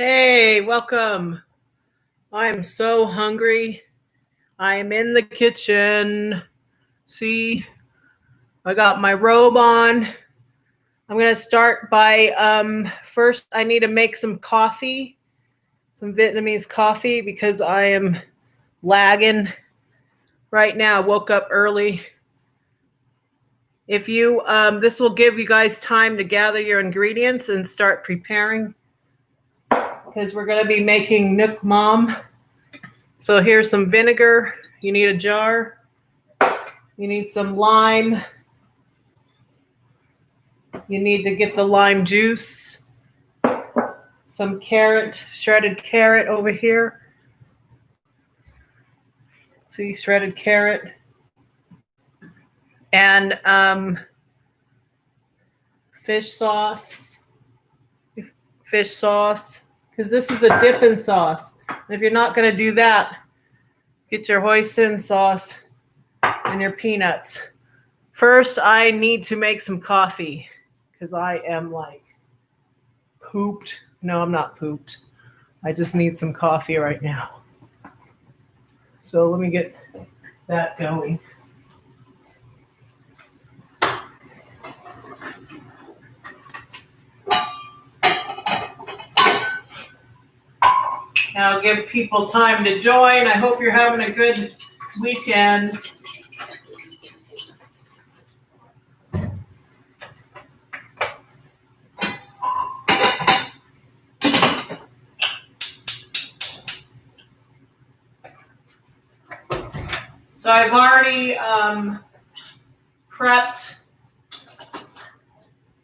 Hey, welcome. I'm so hungry. I am in the kitchen. See, I got my robe on. I'm going to start by first I need to make some coffee, some Vietnamese coffee because I am lagging right now. I woke up early. If you this will give you guys time to gather your ingredients and start preparing because we're going to be making Nook Mom. So here's some vinegar. You need a jar. You need some lime. You need to get the lime juice. Some carrot, shredded carrot over here. See, shredded carrot. And fish sauce. Fish sauce. Because this is the dipping sauce. And if you're not going to do that, get your hoisin sauce and your peanuts. First, I need to make some coffee because I am like pooped. No, I'm not pooped. I just need some coffee right now. So let me get that going. Now give people time to join. I hope you're having a good weekend. So I've already prepped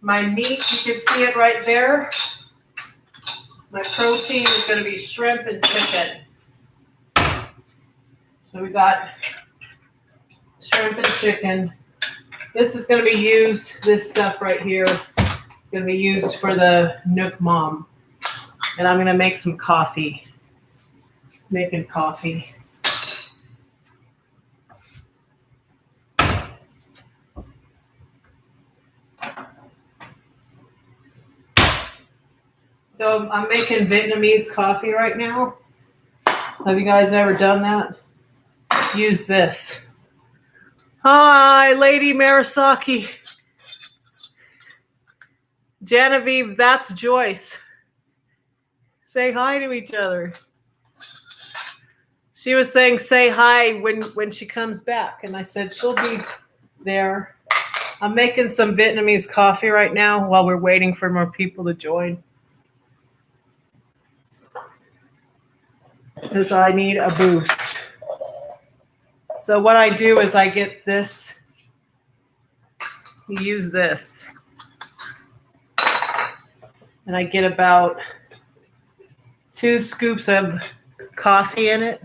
my meat. You can see it right there. My protein is going to be shrimp and chicken. So we got shrimp and chicken. This is going to be used, this stuff right here, it's going to be used for the Nook Mom. And I'm going to make some coffee. Making coffee. So I'm making Vietnamese coffee right now. Have you guys ever done that? Use this. Hi, Lady Marasaki. Genevieve, that's Joyce. Say hi to each other. She was saying say hi when she comes back. And I said she'll be there. I'm making some Vietnamese coffee right now while we're waiting for more people to join. Because I need a boost. So what I do is I get this, use this, and I get about 2 scoops of coffee in it.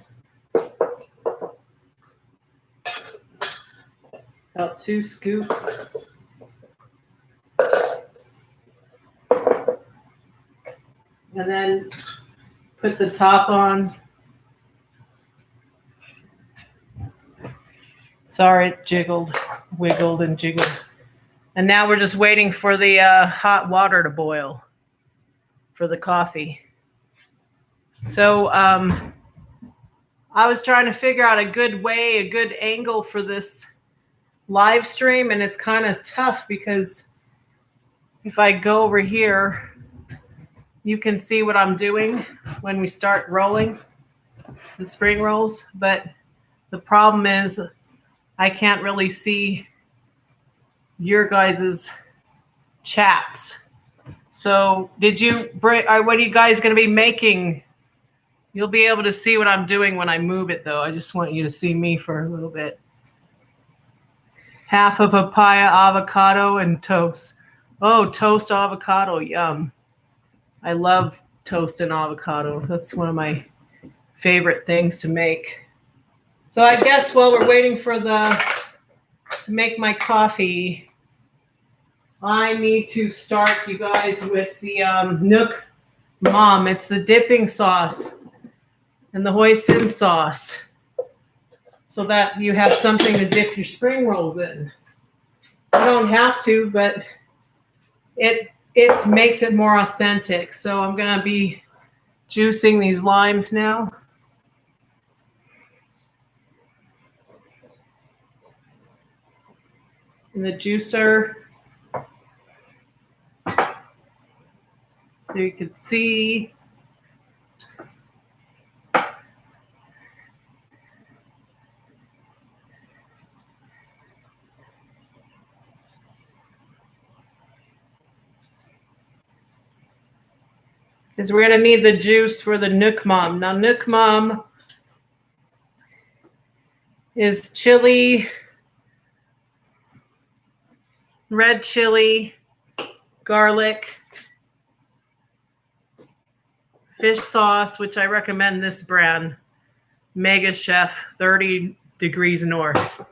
About 2 scoops. And then put the top on. Sorry, it jiggled, wiggled, and jiggled. And now we're just waiting for the hot water to boil for the coffee. So I was trying to figure out a good way, a good angle for this live stream, and it's kind of tough because if I go over here, you can see what I'm doing when we start rolling the spring rolls. But the problem is I can't really see your guys' chats. So what are you guys going to be making? You'll be able to see what I'm doing when I move it, though. I just want you to see me for a little bit. Half a papaya, avocado, and toast. Oh, toast avocado, yum. I love toast and avocado. That's one of my favorite things to make. So I guess while we're waiting for to make my coffee, I need to start, you guys, with the Nook Mom. It's the dipping sauce and the hoisin sauce so that you have something to dip your spring rolls in. You don't have to, but it makes it more authentic. So I'm going to be juicing these limes now. In the juicer. So you can see. Because we're going to need the juice for the Nook Mom. Now, Nook Mom is chili, red chili, garlic, fish sauce, which I recommend this brand, Mega Chef 30 Degrees North.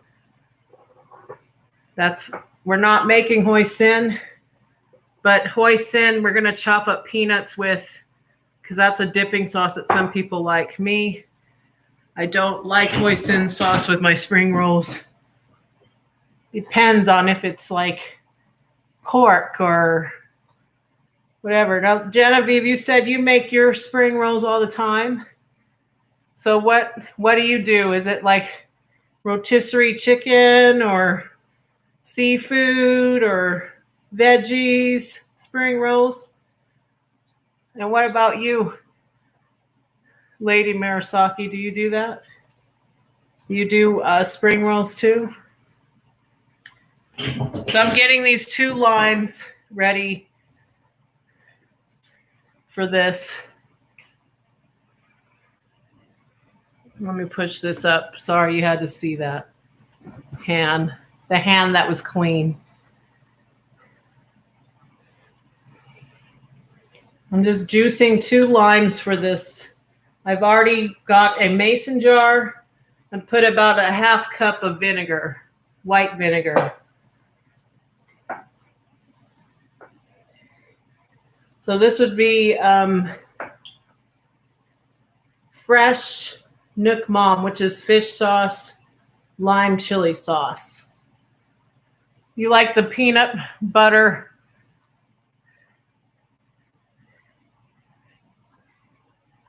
We're not making hoisin, but hoisin we're going to chop up peanuts with, because that's a dipping sauce that some people like. Me, I don't like hoisin sauce with my spring rolls. Depends on if it's like pork or whatever. Now, Genevieve, you said you make your spring rolls all the time. So what do you do? Is it like rotisserie chicken or seafood or veggies, spring rolls? And what about you, Lady Marasaki? Do you do that? Do you do spring rolls too? So I'm getting these 2 limes ready for this. Let me push this up. Sorry you had to see that hand. The hand that was clean. I'm just juicing 2 limes for this. I've already got a mason jar and put about a half cup of vinegar, white vinegar. So this would be fresh Nook Mom, which is fish sauce, lime chili sauce. You like the peanut butter?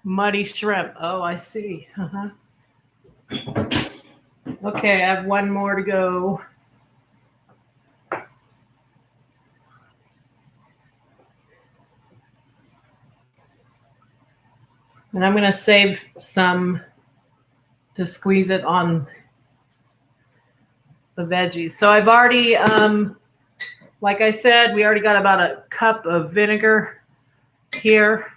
Muddy shrimp. Oh, I see. Okay, I have 1 more to go. And I'm going to save some to squeeze it on the veggies. So I've already, like I said, we already got about a cup of vinegar here.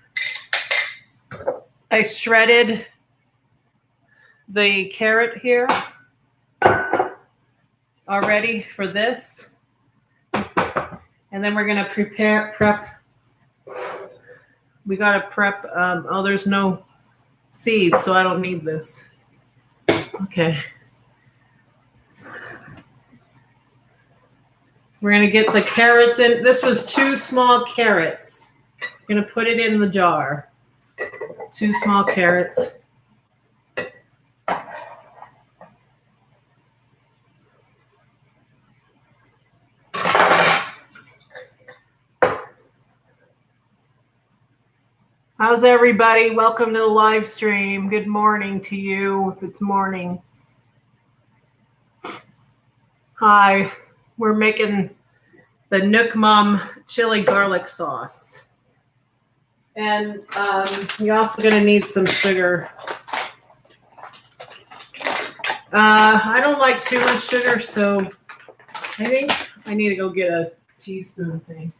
I shredded the carrot here already for this. And then we're going to prep. We got to prep. Oh, there's no seeds, so I don't need this. Okay. We're going to get the carrots in. This was 2 small carrots. I'm going to put it in the jar. 2 small carrots. How's everybody? Welcome to the live stream. Good morning to you if it's morning. Hi. We're making the Nook Mom chili garlic sauce. And you're also going to need some sugar. I don't like too much sugar, so I think I need to go get a teaspoon thing.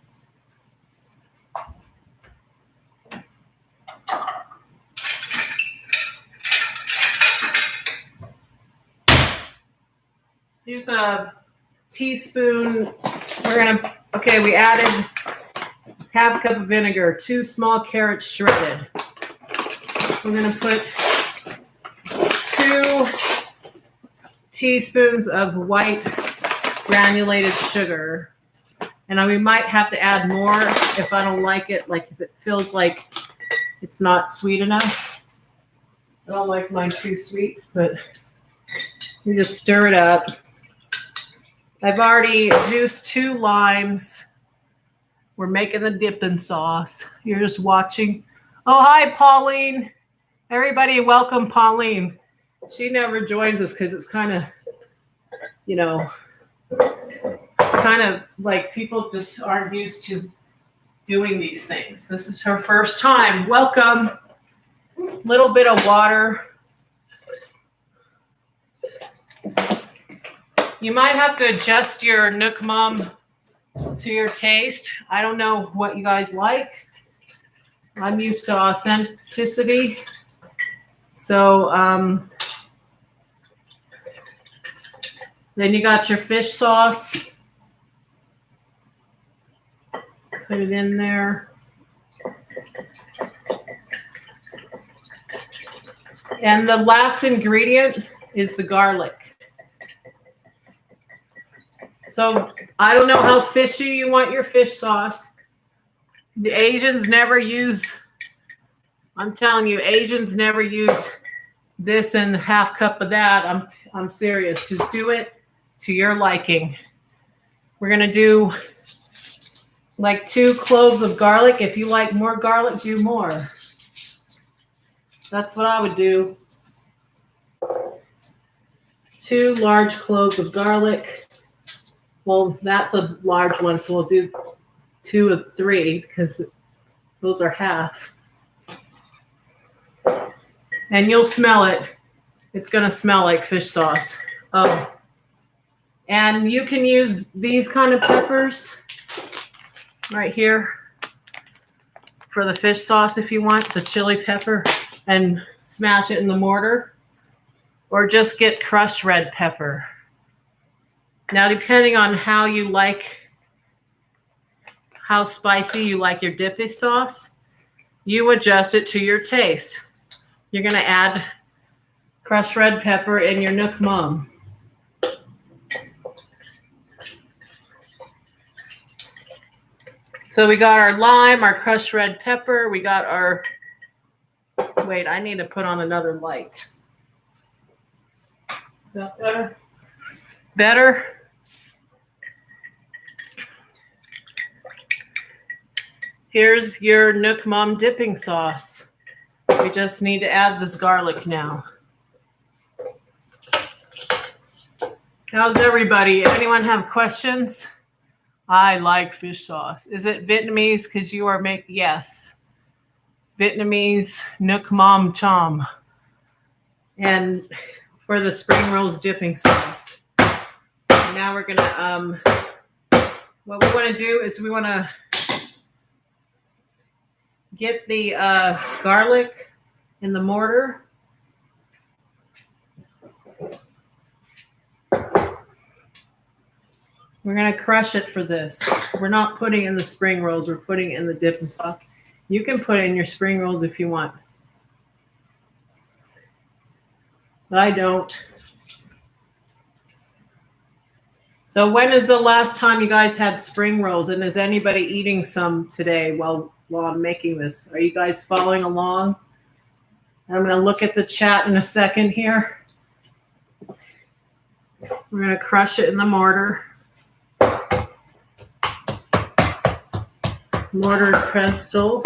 Use a teaspoon. Okay, we added half a cup of vinegar, 2 small carrots shredded. We're going to put 2 teaspoons of white granulated sugar. And we might have to add more if I don't like it, like if it feels like it's not sweet enough. I don't like mine too sweet, but we just stir it up. I've already juiced 2 limes. We're making the dipping sauce. You're just watching Oh, hi, Pauline. Everybody, welcome Pauline. She never joins us because it's kind of, you know, like people just aren't used to doing these things. This is her first time. Welcome. Little bit of water. You might have to adjust your Nook Mom to your taste. I don't know what you guys like. I'm used to authenticity. So then you got your fish sauce. Put it in there. And the last ingredient is the garlic. So I don't know how fishy you want your fish sauce. The Asians never use, I'm telling you, Asians never use this and half cup of that. I'm serious. Just do it to your liking. We're going to do like 2 cloves of garlic. If you like more garlic, do more. That's what I would do. 2 large cloves of garlic. Well, that's a large one, so we'll do 2 of 3 because those are half. And you'll smell it. It's going to smell like fish sauce. Oh. And you can use these kind of peppers right here for the fish sauce if you want, the chili pepper, and smash it in the mortar. Or just get crushed red pepper. Now, depending on how you like, how spicy you like your dippy sauce, you adjust it to your taste. You're going to add crushed red pepper in your Nook Mom. So we got our lime, our crushed red pepper. We got our, wait, I need to put on another light. Is that better? Better? Here's your Nook Mom dipping sauce. We just need to add this garlic now. How's everybody? Anyone have questions? I like fish sauce. Is it Vietnamese because you are making, yes. Vietnamese Nook Mom Chom. And for the spring rolls dipping sauce. Now we're going to, what we want to do is we want to get the garlic in the mortar. We're going to crush it for this. We're not putting in the spring rolls. We're putting in the dipping sauce. You can put in your spring rolls if you want. But I don't. So when is the last time you guys had spring rolls? And is anybody eating some today while I'm making this? Are you guys following along? I'm going to look at the chat in a second here. We're going to crush it in the mortar. Mortar pestle.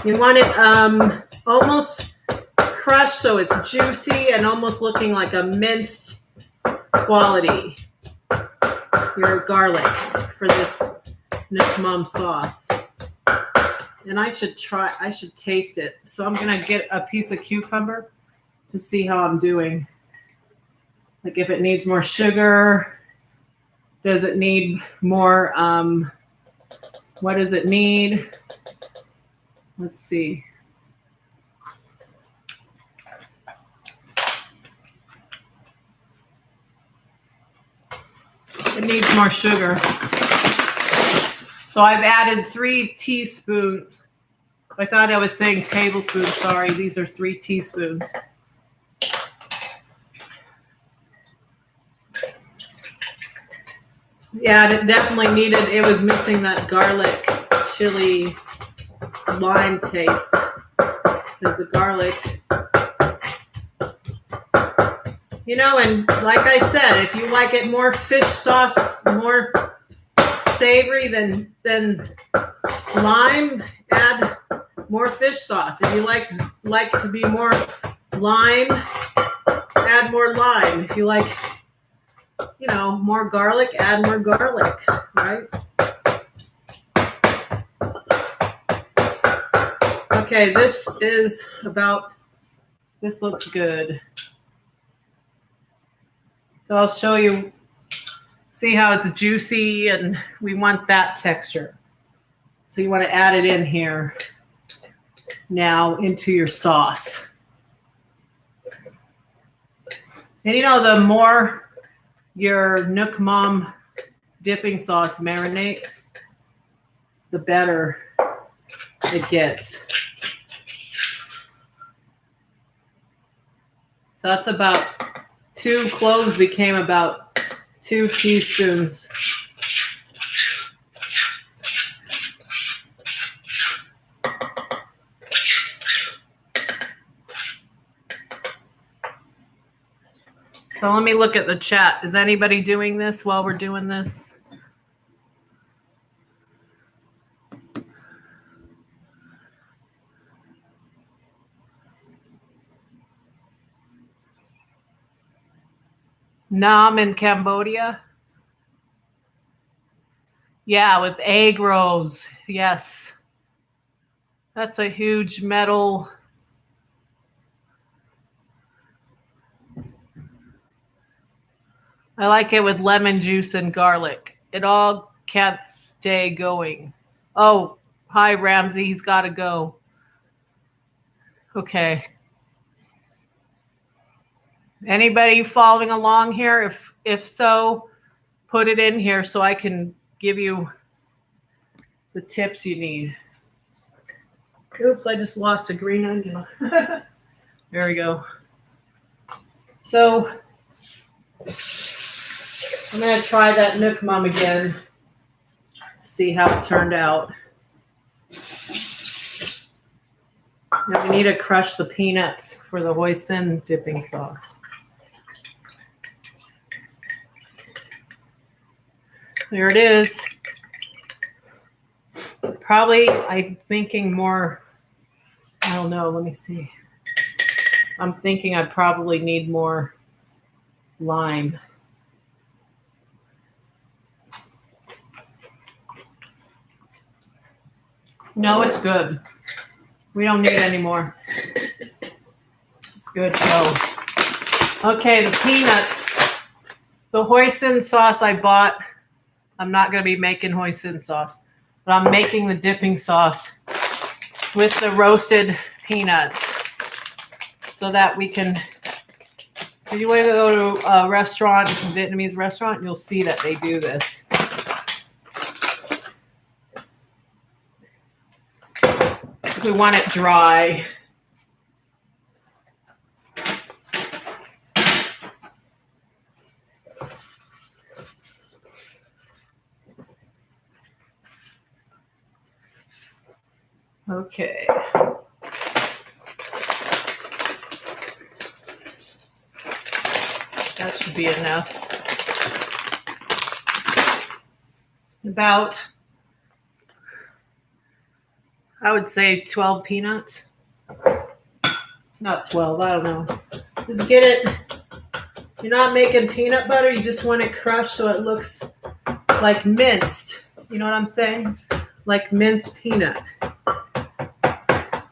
You want it almost crushed so it's juicy and almost looking like a minced quality. Your garlic for this Nook Mom sauce. And I should taste it. So I'm going to get a piece of cucumber to see how I'm doing. Like if it needs more sugar, does it need more, what does it need? Let's see. It needs more sugar. So I've added 3 teaspoons. I thought I was saying tablespoons. Sorry, these are 3 teaspoons. Yeah, it definitely needed, it was missing that garlic, chili, lime taste. Because the garlic, You know, and like I said, if you like it more fish sauce, more savory than lime, add more fish sauce. If you like to be more lime, add more lime. If you like, you know, more garlic, add more garlic, right? Okay, this looks good. So I'll show you, see how it's juicy, and we want that texture. So you want to add it in here now into your sauce. And you know, the more your Nook Mom dipping sauce marinates, the better it gets. So that's about 2 cloves became about 2 teaspoons. So let me look at the chat. Is anybody doing this while we're doing this? Nam in Cambodia? Yeah, with egg rolls. Yes. That's a huge metal. I like it with lemon juice and garlic. It all can't stay going. Oh, hi, Ramsey. He's got to go. Okay. Anybody following along here? If so, put it in here so I can give you the tips you need. Oops, I just lost a green onion. There we go. So I'm going to try that Nook Mom again, see how it turned out. Now we need to crush the peanuts for the hoisin dipping sauce. There it is. Probably, I'm thinking more, I don't know, let me see. I'm thinking I probably need more lime. No, it's good. We don't need any more. It's good to go. Okay, the peanuts. The hoisin sauce I bought, I'm not going to be making hoisin sauce, but I'm making the dipping sauce with the roasted peanuts so that we can, so you want to go to a restaurant, a Vietnamese restaurant, you'll see that they do this. We want it dry. Okay. That should be enough. About, I would say 12 peanuts. Not 12, I don't know. Just get it. You're not making peanut butter, you just want it crushed so it looks like minced. You know what I'm saying? Like minced peanut.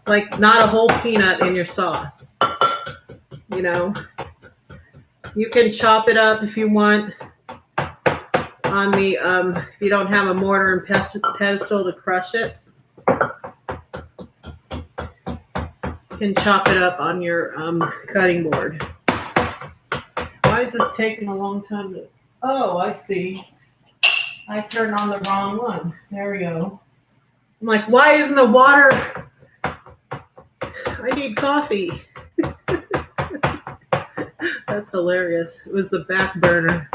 Like not a whole peanut in your sauce. You know? You can chop it up if you want on the, if you don't have a mortar and pestle to crush it. You can chop it up on your cutting board. Why is this taking a long time to, oh, I see. I turned on the wrong one. There we go. I'm like, why isn't the water? I need coffee. That's hilarious. It was the back burner.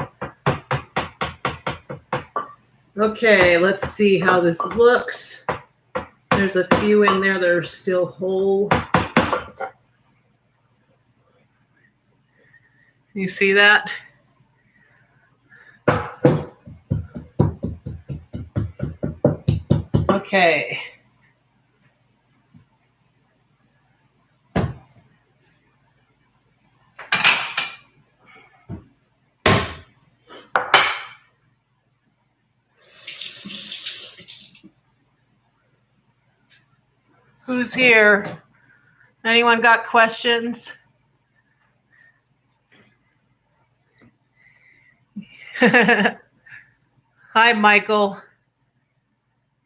Okay, let's see how this looks. There's a few in there that are still whole. You see that? Okay. Who's here? Anyone got questions? Hi, Michael.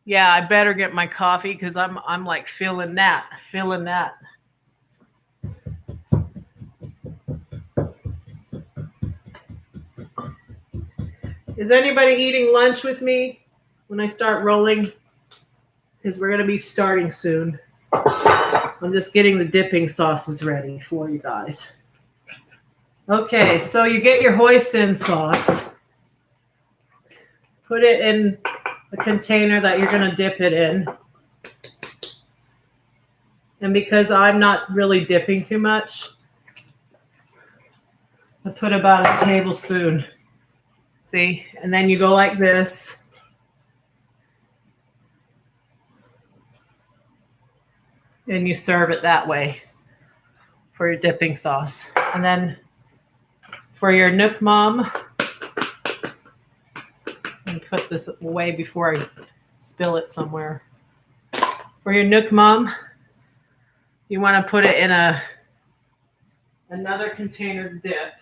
Yeah, I better get my coffee because I'm like feeling that. Is anybody eating lunch with me when I start rolling? Because we're gonna be starting soon. I'm just getting the dipping sauces ready for you guys. Okay, so you get your hoisin sauce. Put it in the container that you're gonna dip it in. And because I'm not really dipping too much, I put about a tablespoon. See? And then you go like this. And you serve it that way for your dipping sauce. And then for your Nook Mom, let me put this away before I spill it somewhere. For your Nook Mom, you want to put it in another container to dip.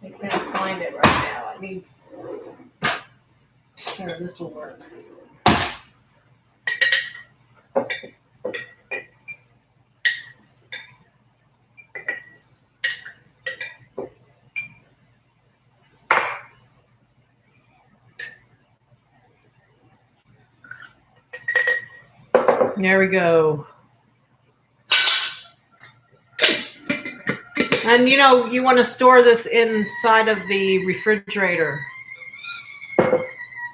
I can't find it right now. It needs. Here, this will work. There we go. And you know, you want to store this inside of the refrigerator.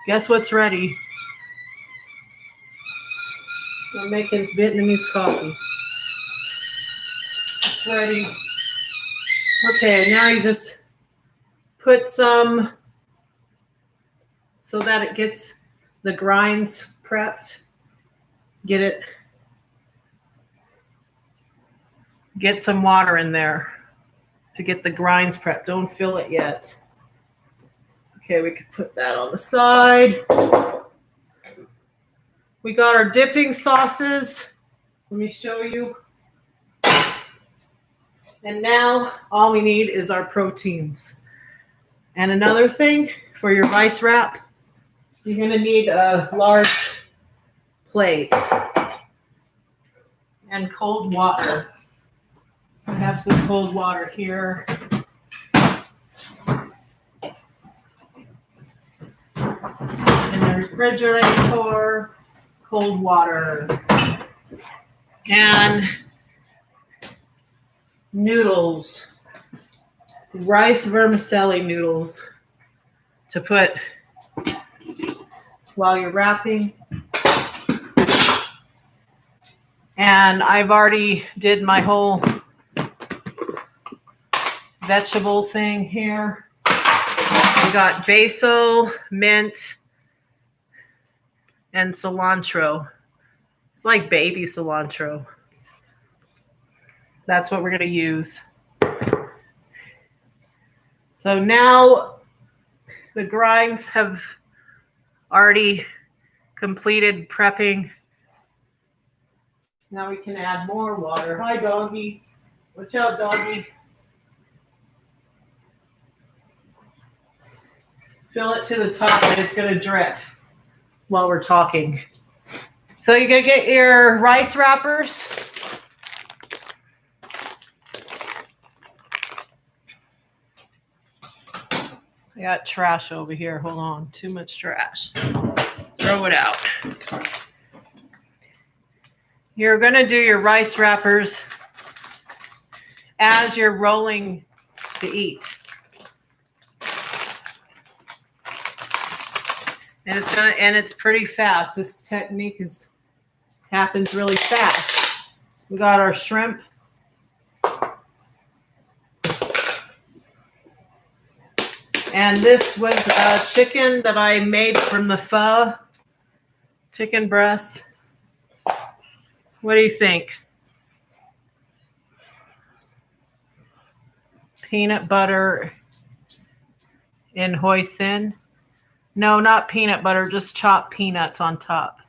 Guess what's ready? I'm making Vietnamese coffee. It's ready. Okay, now you just put some so that it gets the grinds prepped. Get some water in there to get the grinds prepped. Don't fill it yet. Okay, we could put that on the side. We got our dipping sauces. Let me show you. And now all we need is our proteins. And another thing for your rice wrap, you're going to need a large plate and cold water. I have some cold water here. In the refrigerator, cold water. And noodles, rice vermicelli noodles to put while you're wrapping. And I've already did my whole vegetable thing here. We got basil, mint, and cilantro. It's like baby cilantro. That's what we're going to use. So now the grinds have already completed prepping. Now we can add more water. Hi, doggy. Watch out, doggy. Fill it to the top and it's going to drip while we're talking. So you're going to get your rice wrappers. I got trash over here. Hold on. Too much trash. Throw it out. You're going to do your rice wrappers as you're rolling to eat. And it's pretty fast. This technique happens really fast. We got our shrimp. And this was chicken that I made from the pho. Chicken breasts. What do you think? Peanut butter in hoisin. No, not peanut butter, just chopped peanuts on top.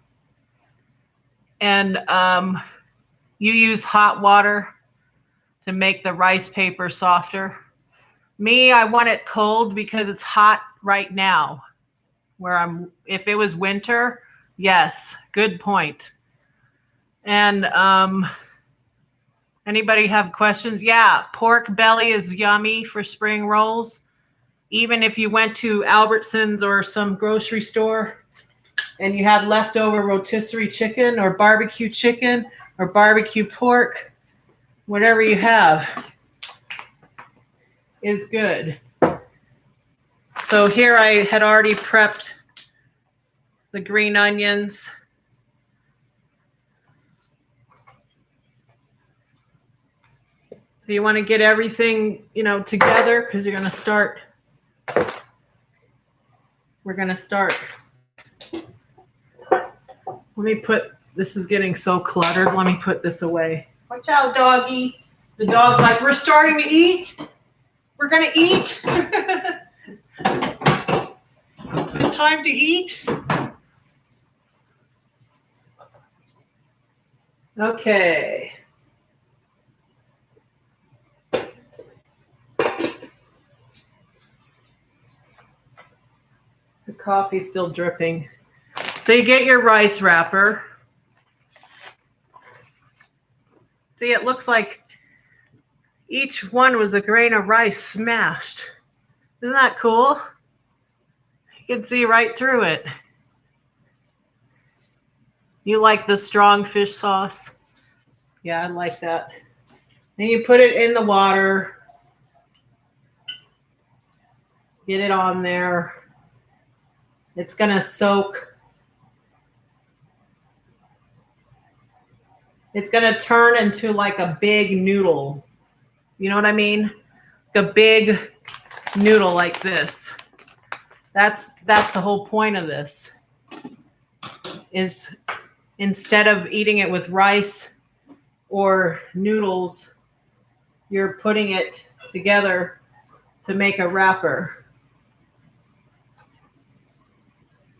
And you use hot water to make the rice paper softer. Me, I want it cold because it's hot right now. If it was winter, yes, good point. And anybody have questions? Yeah, pork belly is yummy for spring rolls. Even if you went to Albertsons or some grocery store and you had leftover rotisserie chicken or barbecue chicken or barbecue pork, whatever you have is good. So here I had already prepped the green onions. So you want to get everything, together because we're going to start. This is getting so cluttered. Let me put this away. Watch out, doggy. The dog's like, we're starting to eat. We're going to eat. Time to eat. Okay. The coffee's still dripping. So you get your rice wrapper. See, it looks like each one was a grain of rice smashed. Isn't that cool? You can see right through it. You like the strong fish sauce? Yeah, I like that. Then you put it in the water. Get it on there. It's going to soak. It's going to turn into like a big noodle. You know what I mean? A big noodle like this. That's the whole point of this. Is instead of eating it with rice or noodles, you're putting it together to make a wrapper.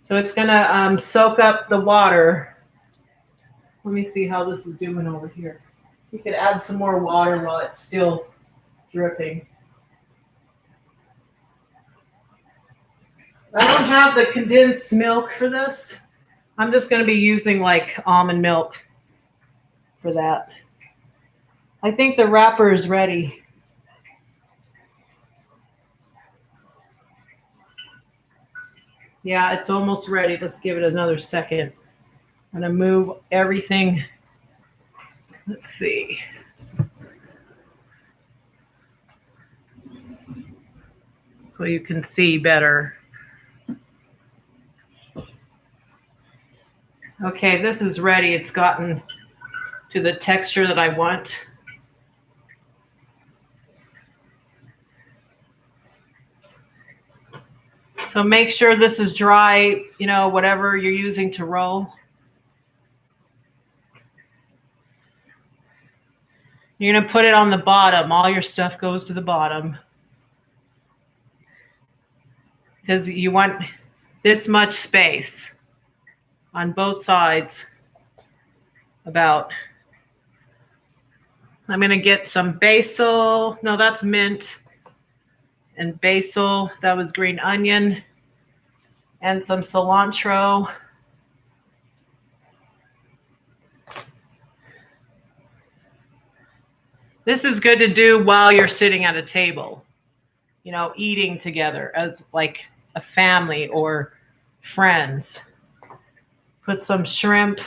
So it's going to soak up the water. Let me see how this is doing over here. You could add some more water while it's still dripping. I don't have the condensed milk for this. I'm just going to be using like almond milk for that. I think the wrapper is ready. Yeah, it's almost ready. Let's give it another second. I'm going to move everything. Let's see. So you can see better. Okay, this is ready. It's gotten to the texture that I want. So make sure this is dry, whatever you're using to roll. You're going to put it on the bottom. All your stuff goes to the bottom. Because you want this much space on both sides. I'm going to get some basil. No, that's mint. And basil. That was green onion. And some cilantro. This is good to do while you're sitting at a table, eating together as like a family or friends. Put some shrimp.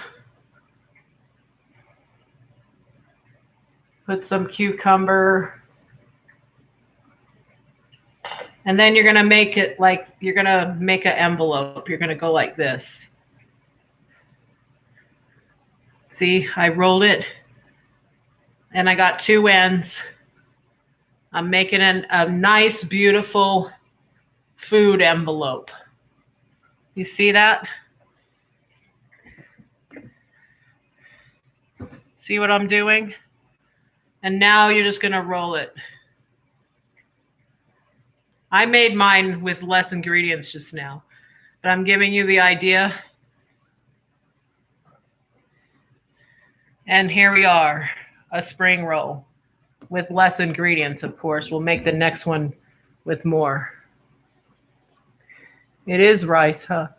Put some cucumber. And then you're going to make it like, you're going to make an envelope. You're going to go like this. See, I rolled it. And I got two ends. I'm making a nice, beautiful food envelope. You see that? See what I'm doing? And now you're just going to roll it. I made mine with less ingredients just now, but I'm giving you the idea. And here we are, a spring roll with less ingredients, of course. We'll make the next one with more. It is rice, huh?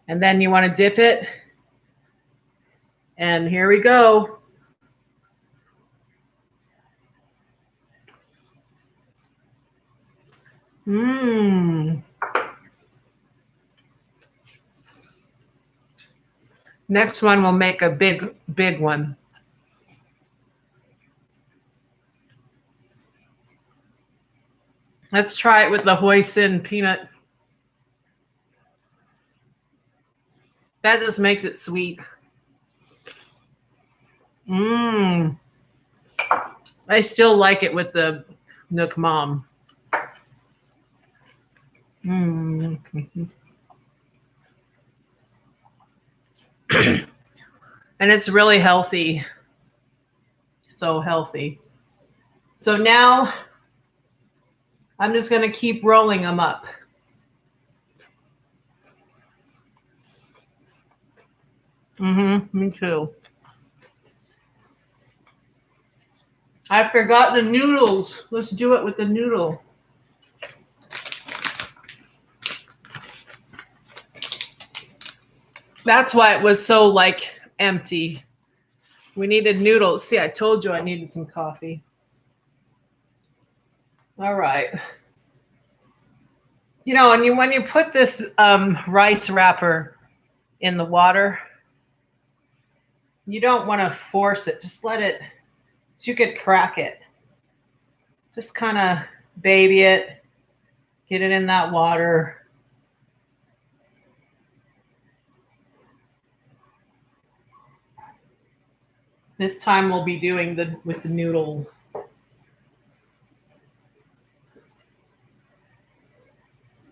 And then you want to dip it. And here we go. Mmm. Next one, we'll make a big one. Let's try it with the Hoisin peanut. That just makes it sweet. Mmm. I still like it with the Nook Mom. Mmm. And it's really healthy. So healthy. So now I'm just going to keep rolling them up. Me too. I forgot the noodles. Let's do it with the noodle. That's why it was so like empty. We needed noodles. See, I told you I needed some coffee. All right. You know, and when you put this rice wrapper in the water, you don't want to force it. Just let it, you could crack it. Just kind of baby it, get it in that water. This time we'll be doing with the noodle.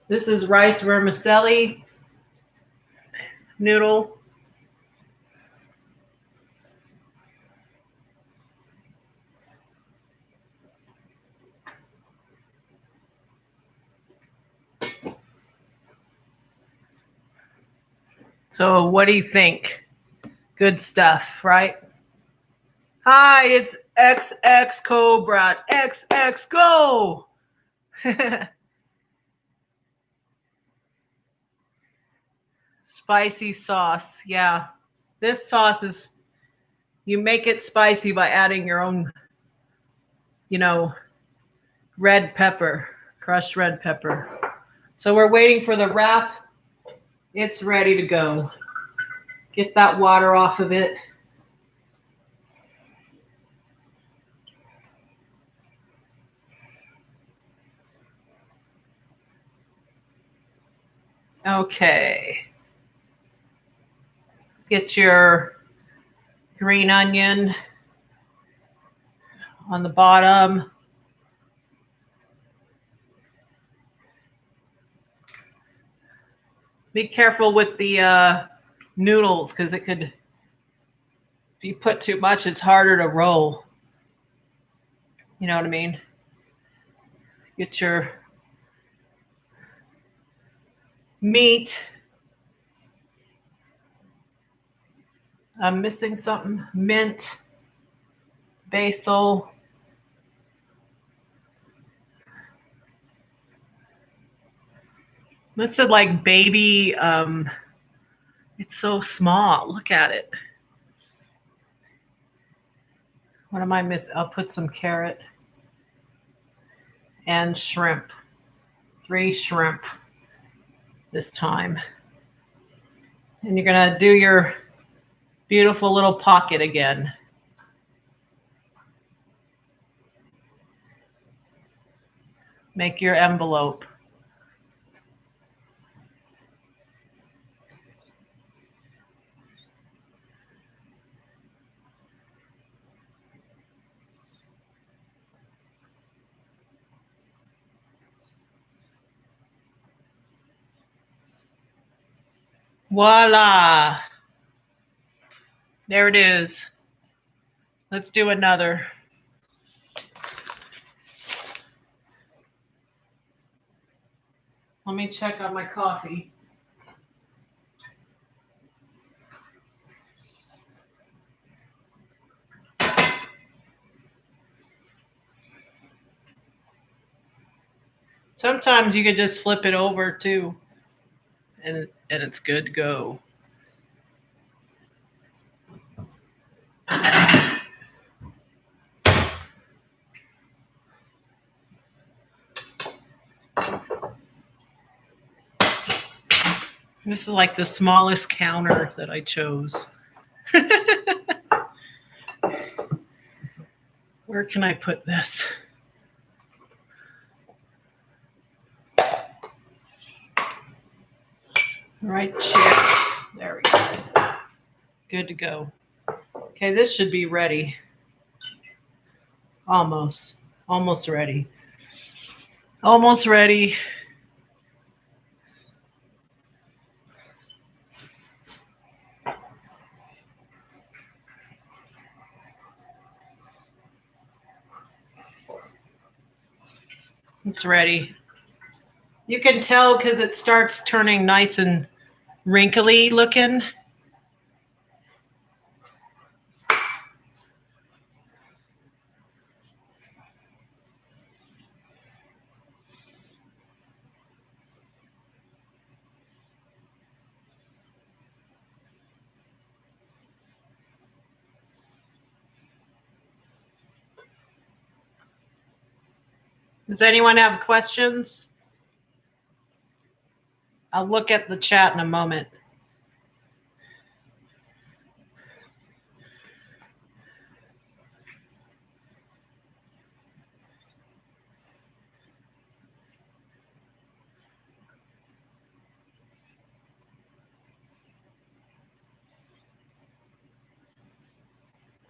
This is rice vermicelli noodle. So what do you think? Good stuff, right? Hi, it's XX Cobra. XX Go! Spicy sauce. Yeah. This sauce is, you make it spicy by adding your own, red pepper, crushed red pepper. So we're waiting for the wrap. It's ready to go. Get that water off of it. Okay. Get your green onion on the bottom. Be careful with the noodles because it could, if you put too much, it's harder to roll. You know what I mean? Get your meat. I'm missing something. Mint, basil. This is like baby, it's so small. Look at it. What am I missing? I'll put some carrot and shrimp. 3 shrimp this time. And you're going to do your beautiful little pocket again. Make your envelope. Voila. There it is. Let's do another. Let me check on my coffee. Sometimes you could just flip it over too, and it's good to go. This is like the smallest counter that I chose. Where can I put this? Right chair. There we go. Good to go. Okay, this should be ready. Almost ready. Almost ready. It's ready. You can tell because it starts turning nice and wrinkly looking. Does anyone have questions? I'll look at the chat in a moment.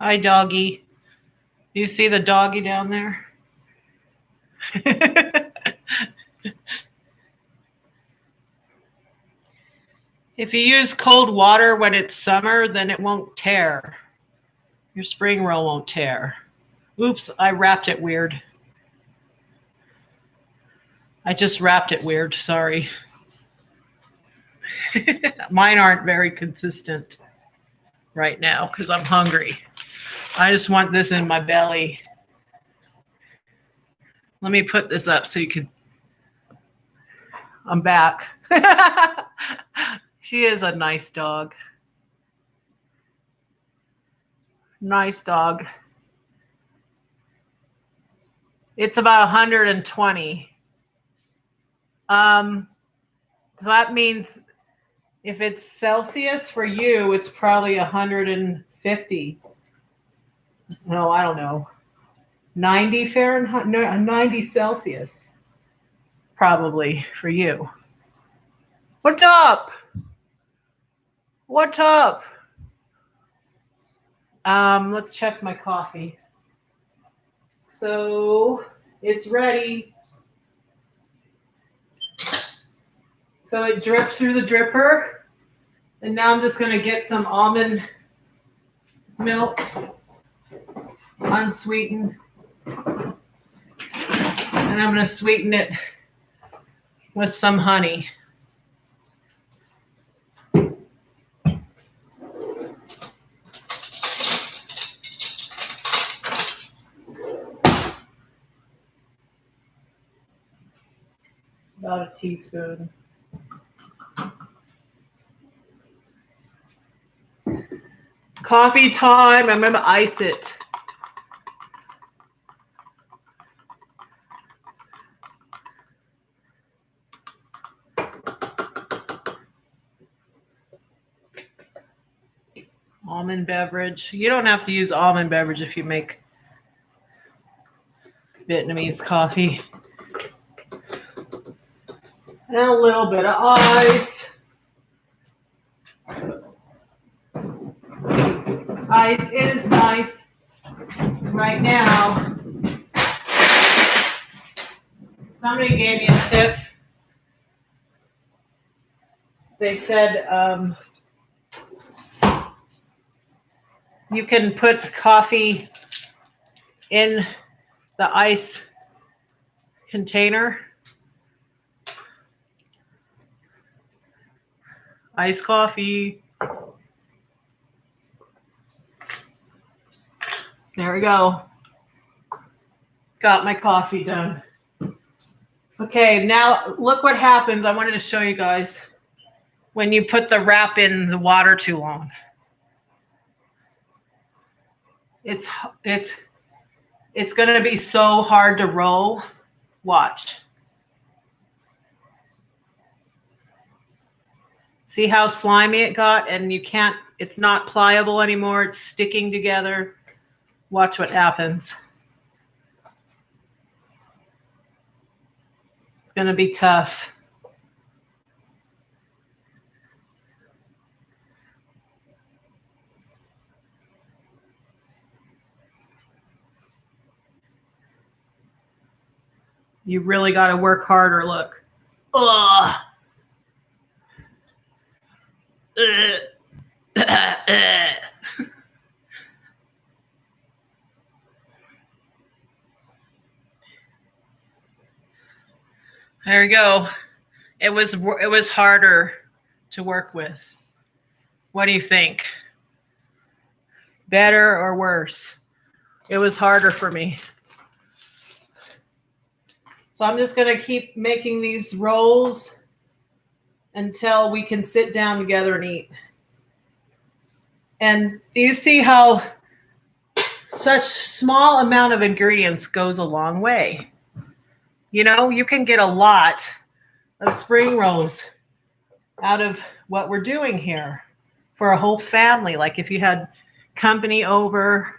Hi, doggy. Do you see the doggy down there? If you use cold water when it's summer, then it won't tear. Your spring roll won't tear. Oops, I wrapped it weird. I just wrapped it weird, sorry. Mine aren't very consistent right now because I'm hungry. I just want this in my belly. Let me put this up so you can. I'm back. She is a nice dog. Nice dog. It's about 120. So that means if it's Celsius for you, it's probably 150. No, I don't know. 90 Fahrenheit, no, 90 Celsius, probably for you. What's up? What's up? Let's check my coffee. So it's ready. So it drips through the dripper. And now I'm just going to get some almond milk, unsweetened. And I'm going to sweeten it with some honey. About a teaspoon. Coffee time. I'm going to ice it. Almond beverage. You don't have to use almond beverage if you make Vietnamese coffee. And a little bit of ice. Ice is nice right now. Somebody gave me a tip. They said you can put coffee in the ice container. Iced coffee. There we go. Got my coffee done. Okay, now look what happens. I wanted to show you guys when you put the wrap in the water too long. It's going to be so hard to roll. Watch. See how slimy it got? And you can't, it's not pliable anymore. It's sticking together. Watch what happens. It's going to be tough. You really got to work harder. Look. Ugh. There we go. It was harder to work with. What do you think? Better or worse? It was harder for me. So I'm just going to keep making these rolls until we can sit down together and eat. And do you see how such small amount of ingredients goes a long way? You know, you can get a lot of spring rolls out of what we're doing here for a whole family. Like if you had company over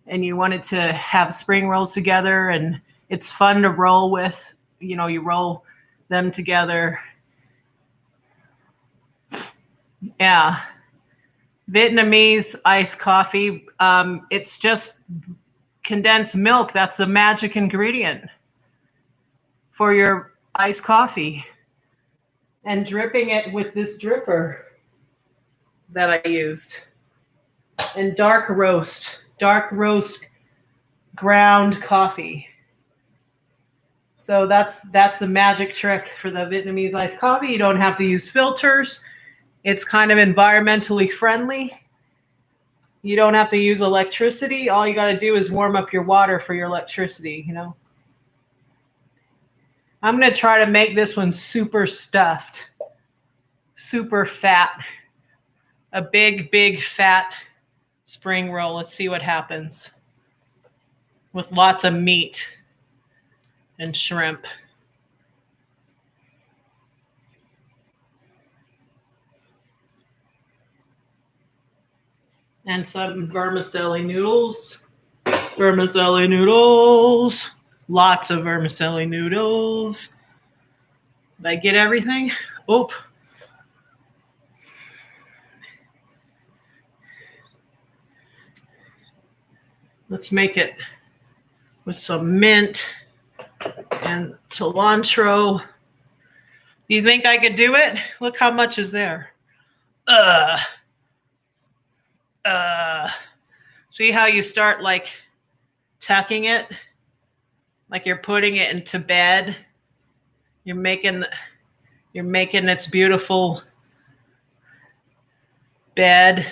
and you wanted to have spring rolls together, and it's fun to roll with, you know, you roll them together. Yeah. Vietnamese iced coffee. It's just condensed milk. That's a magic ingredient for your iced coffee. And dripping it with this dripper that I used. And dark roast ground coffee. So that's the magic trick for the Vietnamese iced coffee. You don't have to use filters. It's kind of environmentally friendly. You don't have to use electricity. All you got to do is warm up your water for your electricity, you know. I'm going to try to make this one super stuffed, super fat, a big, big fat spring roll. Let's see what happens with lots of meat and shrimp. And some vermicelli noodles. Vermicelli noodles. Lots of vermicelli noodles. Did I get everything? Oop. Let's make it with some mint and cilantro. Do you think I could do it? Look how much is there. See how you start like tucking it? Like you're putting it into bed. You're making its beautiful bed.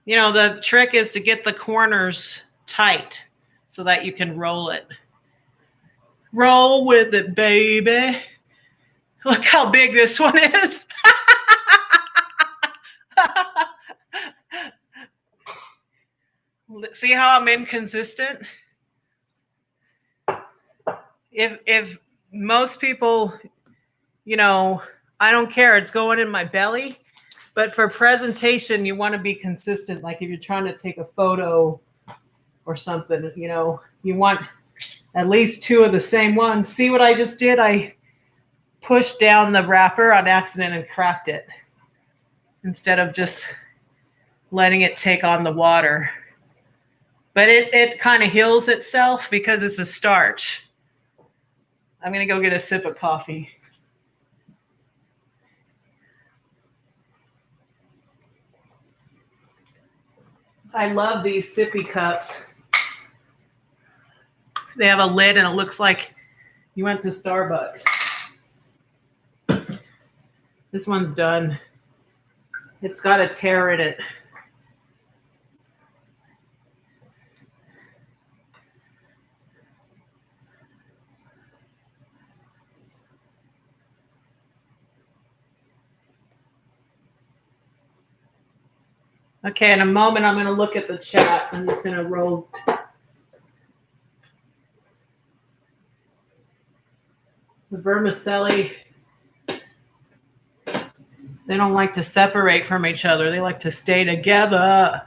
You know, the trick is to get the corners tight so that you can roll it. Roll with it, baby. Look how big this one is. See how I'm inconsistent? If most people, you know, I don't care, it's going in my belly. But for presentation, you want to be consistent. Like if you're trying to take a photo or something, you know, you want at least two of the same ones. See what I just did? I pushed down the wrapper on accident and cracked it instead of just letting it take on the water. But it kind of heals itself because it's a starch. I'm going to go get a sip of coffee. I love these sippy cups. They have a lid and it looks like you went to Starbucks. This one's done. It's got a tear in it. Okay, in a moment, I'm going to look at the chat. I'm just going to roll. The vermicelli, they don't like to separate from each other. They like to stay together.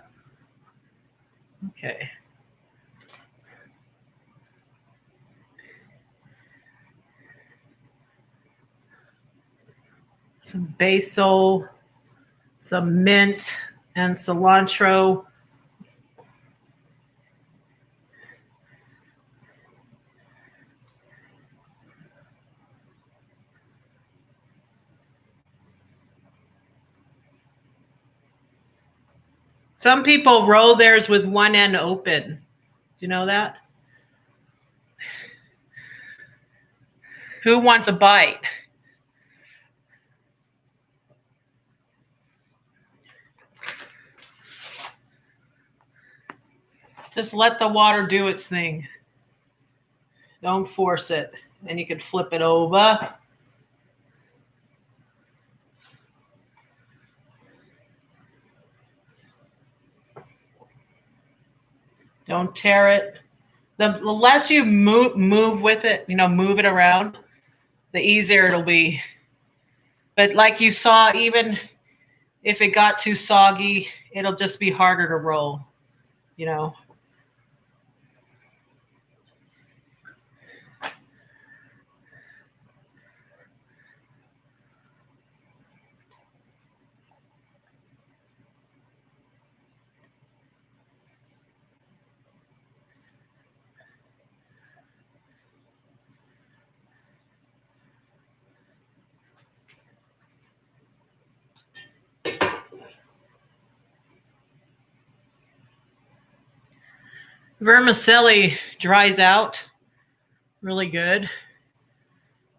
Okay. Some basil, some mint, and cilantro. Some people roll theirs with one end open. Do you know that? Who wants a bite? Just let the water do its thing. Don't force it. And you can flip it over. Don't tear it. The less you move with it, move it around, the easier it'll be. But like you saw, even if it got too soggy, it'll just be harder to roll, Vermicelli dries out really good.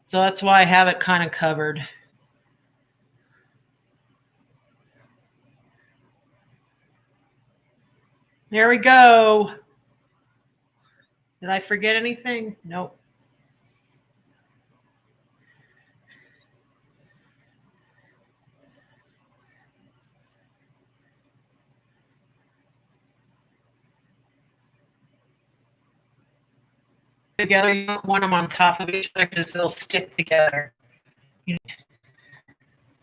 So that's why I have it kind of covered. There we go. Did I forget anything? Nope. Together, you don't want them on top of each other because they'll stick together.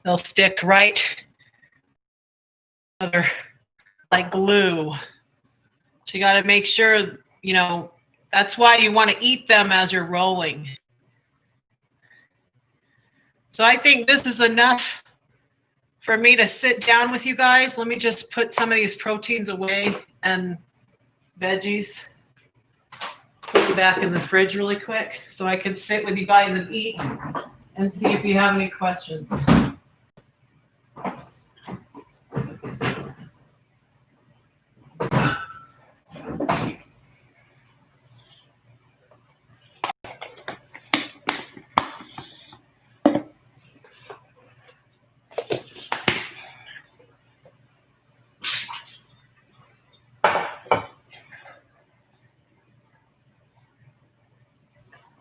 They'll stick right together like glue. So you got to make sure, that's why you want to eat them as you're rolling. So I think this is enough for me to sit down with you guys. Let me just put some of these proteins away and veggies. Put them back in the fridge really quick so I can sit with you guys and eat and see if you have any questions.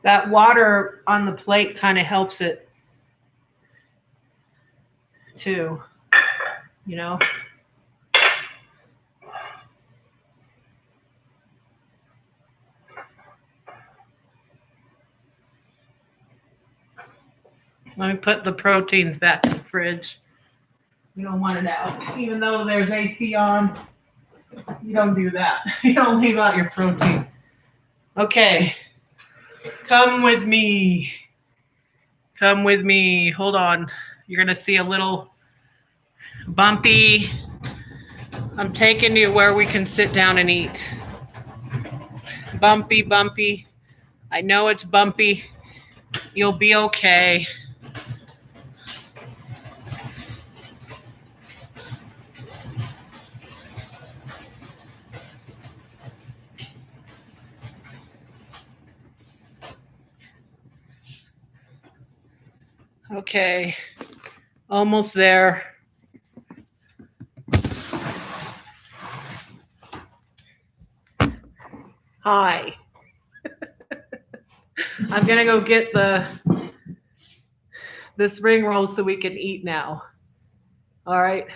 That water on the plate kind of helps it too, Let me put the proteins back in the fridge. You don't want it out. Even though there's AC on, you don't do that. You don't leave out your protein. Okay. Come with me. Come with me. Hold on. You're going to see a little bumpy. I'm taking you where we can sit down and eat. Bumpy, bumpy. I know it's bumpy. You'll be okay. Okay. Almost there. Hi. I'm going to go get this spring roll so we can eat now. All right.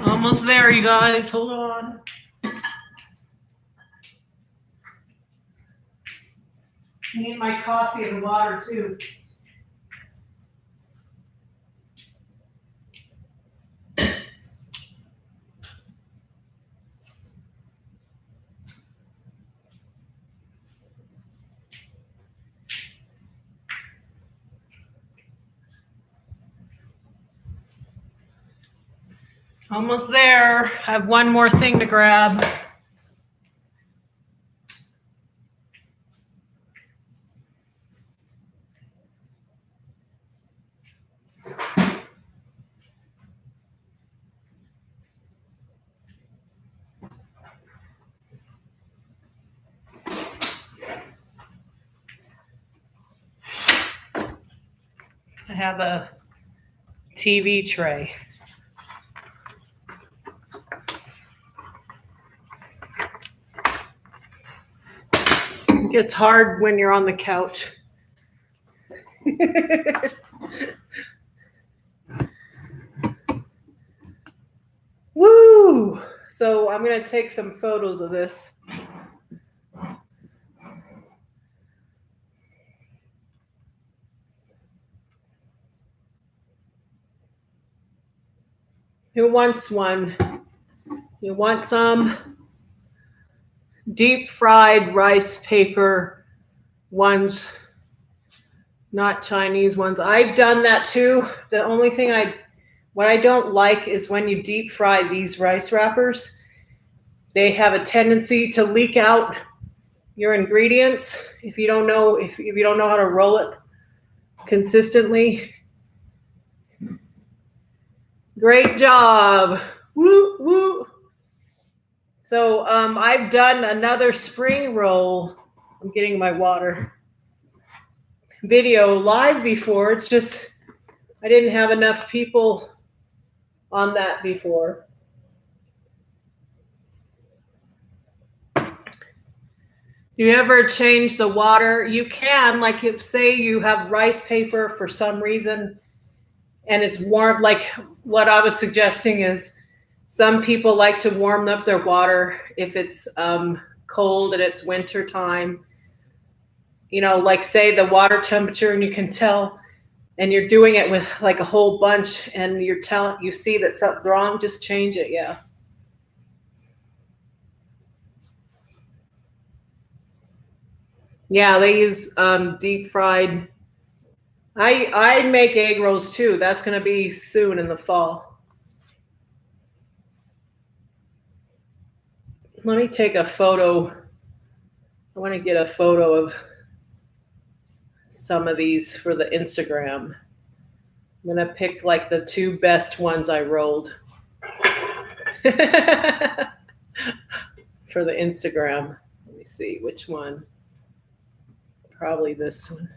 Almost there, you guys. Hold on. I need my coffee and water too. Almost there. I have one more thing to grab. I have a TV tray. It gets hard when you're on the couch. Woo! So I'm going to take some photos of this. Who wants one? You want some? Deep fried rice paper ones, not Chinese ones. I've done that too. The only thing what I don't like is when you deep fry these rice wrappers, they have a tendency to leak out your ingredients if you don't know how to roll it consistently. Great job. Woo, woo. So I've done another spring roll. I'm getting my water. Video live before. It's just I didn't have enough people on that before. Do you ever change the water? You can, like if say you have rice paper for some reason and it's warm, like what I was suggesting is some people like to warm up their water if it's cold and it's winter time. You know, like say the water temperature and you can tell and you're doing it with like a whole bunch and you see that something's wrong, just change it. Yeah. Yeah, they use deep fried. I make egg rolls too. That's going to be soon in the fall. Let me take a photo. I want to get a photo of some of these for the Instagram. I'm going to pick like the two best ones I rolled for the Instagram. Let me see which one. Probably this one.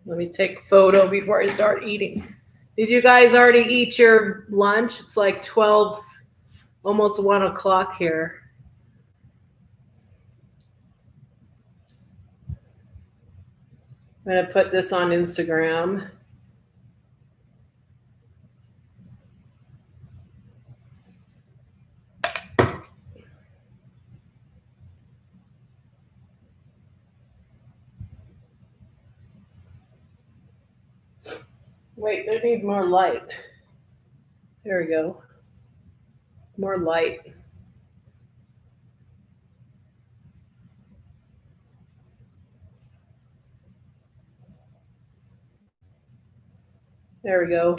Let me take a photo before I start eating. Did you guys already eat your lunch? It's like 12 almost 1 o'clock here. I'm going to put this on Instagram. Wait, they need more light. There we go. More light. There we go.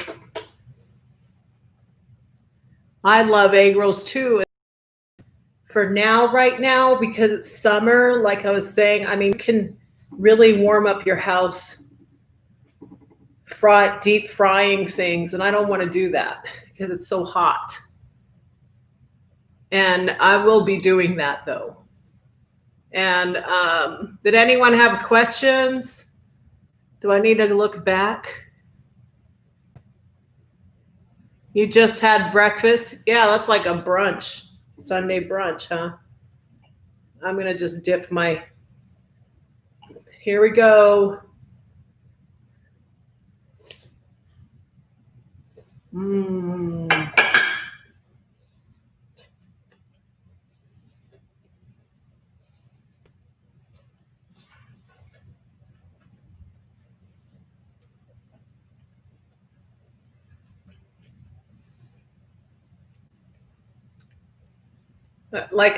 I love egg rolls too. For now, right now, because it's summer, like I was saying, I mean, you can really warm up your house deep frying things, and I don't want to do that because it's so hot. And I will be doing that though. And did anyone have questions? Do I need to look back? You just had breakfast? Yeah, that's like a brunch, Sunday brunch, huh? I'm going to just dip my, here we go. Like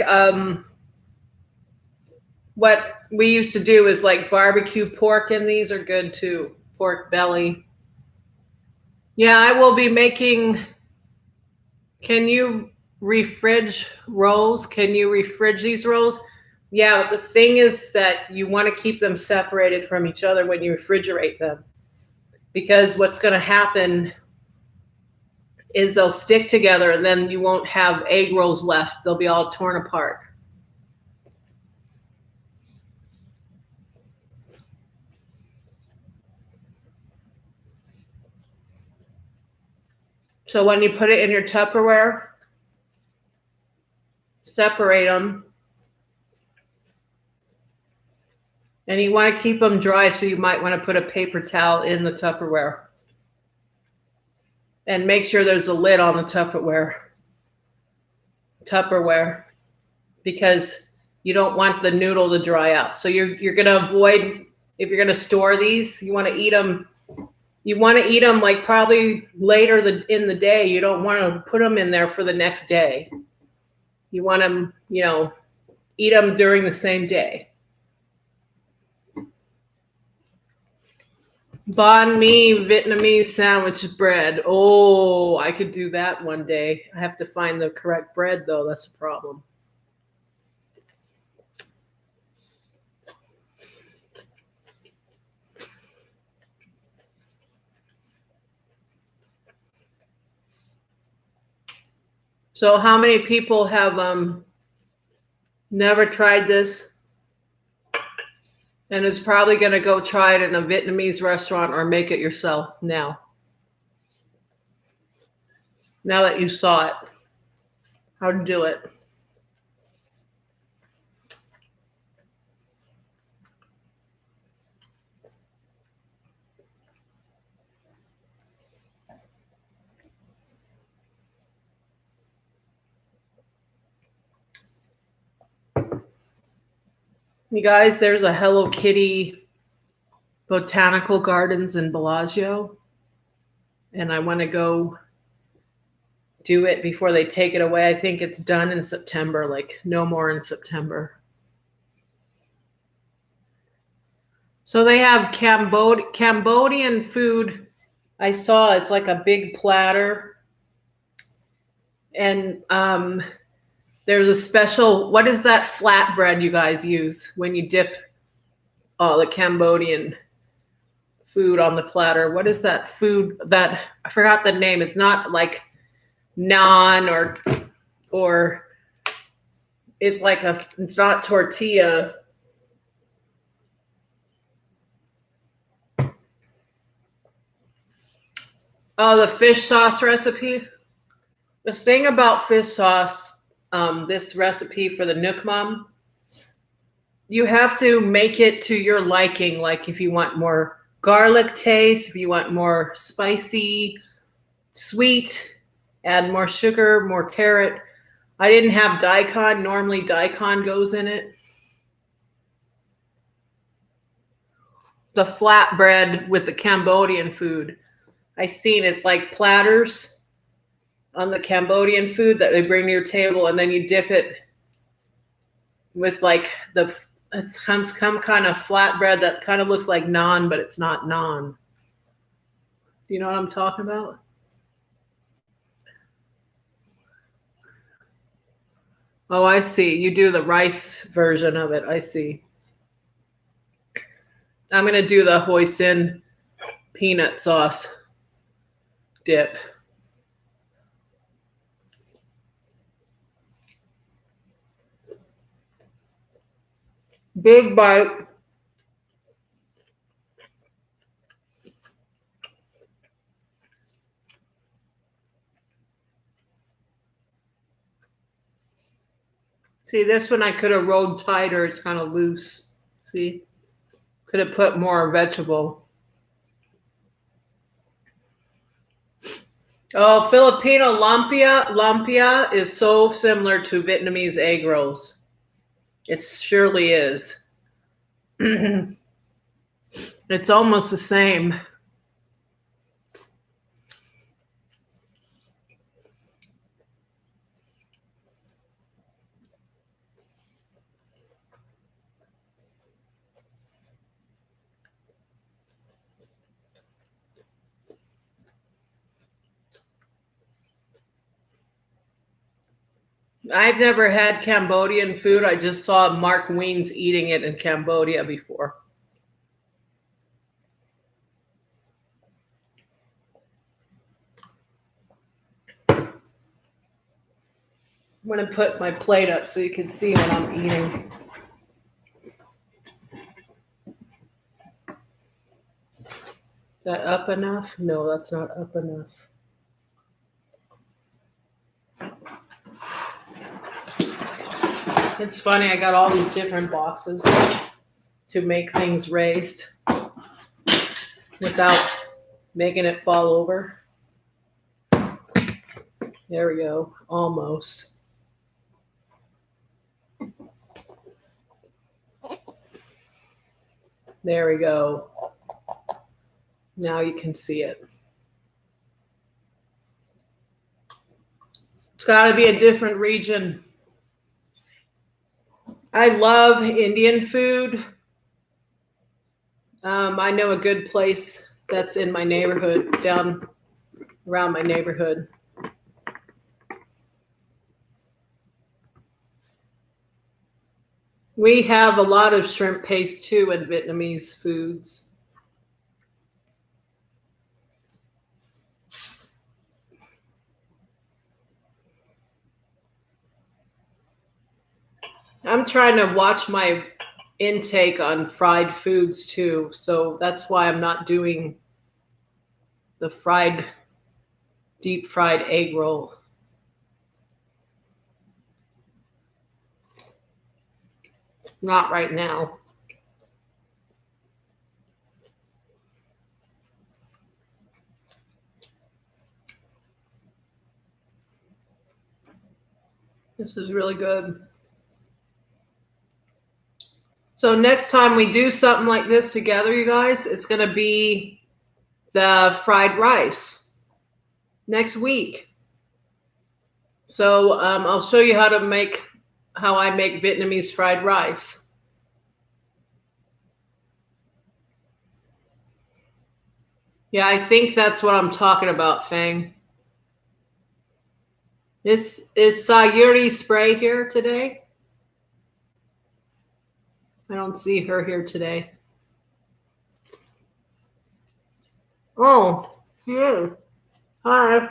what we used to do is like barbecue pork, and these are good too. Pork belly. Yeah, I will be making. Can you refridge rolls? Can you refridge these rolls? Yeah, the thing is that you want to keep them separated from each other when you refrigerate them, because what's going to happen is they'll stick together and then you won't have egg rolls left. They'll be all torn apart. So when you put it in your Tupperware, separate them. And you want to keep them dry, so you might want to put a paper towel in the Tupperware. And make sure there's a lid on the Tupperware, because you don't want the noodle to dry out. So you're going to avoid, if you're going to store these, you want to eat them. You want to eat them like probably later in the day. You don't want to put them in there for the next day. You want them, eat them during the same day. Banh mi Vietnamese sandwich bread. Oh, I could do that one day. I have to find the correct bread, though. That's a problem. So how many people have never tried this and is probably going to go try it in a Vietnamese restaurant or make it yourself now? Now that you saw it, how to do it. You guys, there's a Hello Kitty botanical gardens in Bellagio, and I want to go do it before they take it away. I think it's done in September, like no more in September. So they have Cambodian food. I saw it's like a big platter, and there's a special, what is that flatbread you guys use when you dip the Cambodian food on the platter? What is that food that, I forgot the name. It's not like naan or it's like it's not tortilla. Oh, the fish sauce recipe. The thing about fish sauce, this recipe for the Nook Mom, you have to make it to your liking. Like if you want more garlic taste, if you want more spicy, sweet, add more sugar, more carrot. I didn't have daikon. Normally daikon goes in it. The flatbread with the Cambodian food. I seen it's like platters on the Cambodian food that they bring to your table, and then you dip it with like it's some kind of flatbread that kind of looks like naan, but it's not naan. Do you know what I'm talking about? Oh, I see. You do the rice version of it. I see. I'm going to do the hoisin peanut sauce dip. Big bite. See, this one I could have rolled tighter. It's kind of loose. See? Could have put more vegetable. Oh, Filipino lumpia is so similar to Vietnamese egg rolls. It surely is. It's almost the same. I've never had Cambodian food. I just saw Mark Wiens eating it in Cambodia before. I'm going to put my plate up so you can see what I'm eating. Is that up enough? No, that's not up enough. It's funny, I got all these different boxes to make things raised without making it fall over. There we go, almost. There we go. Now you can see it. It's got to be a different region. I love Indian food. I know a good place that's in my neighborhood, down around my neighborhood. We have a lot of shrimp paste too in Vietnamese foods. I'm trying to watch my intake on fried foods too, so that's why I'm not doing the deep fried egg roll. Not right now. This is really good. So next time we do something like this together, you guys, it's going to be the fried rice next week. So I'll show you how I make Vietnamese fried rice. Yeah, I think that's what I'm talking about, Fang. Is Sayuri Spray here today? I don't see her here today. Oh, she is. Hi.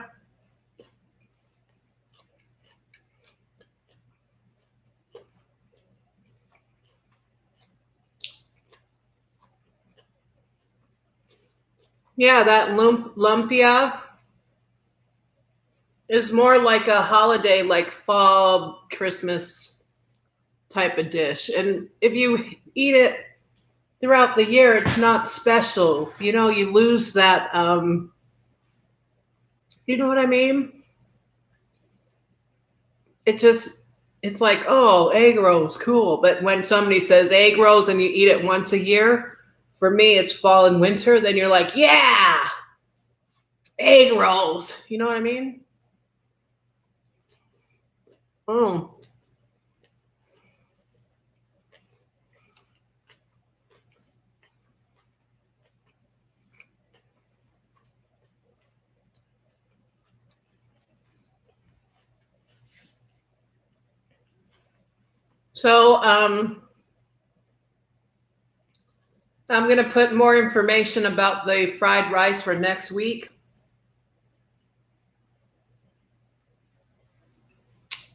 Yeah, that lumpia. It's more like a holiday, like fall, Christmas type of dish. And if you eat it throughout the year, it's not special. You know, you lose that, you know what I mean? It's like, oh, egg rolls, cool. But when somebody says egg rolls and you eat it once a year, for me, it's fall and winter, then you're like, yeah, egg rolls. You know what I mean? Oh. So, I'm going to put more information about the fried rice for next week.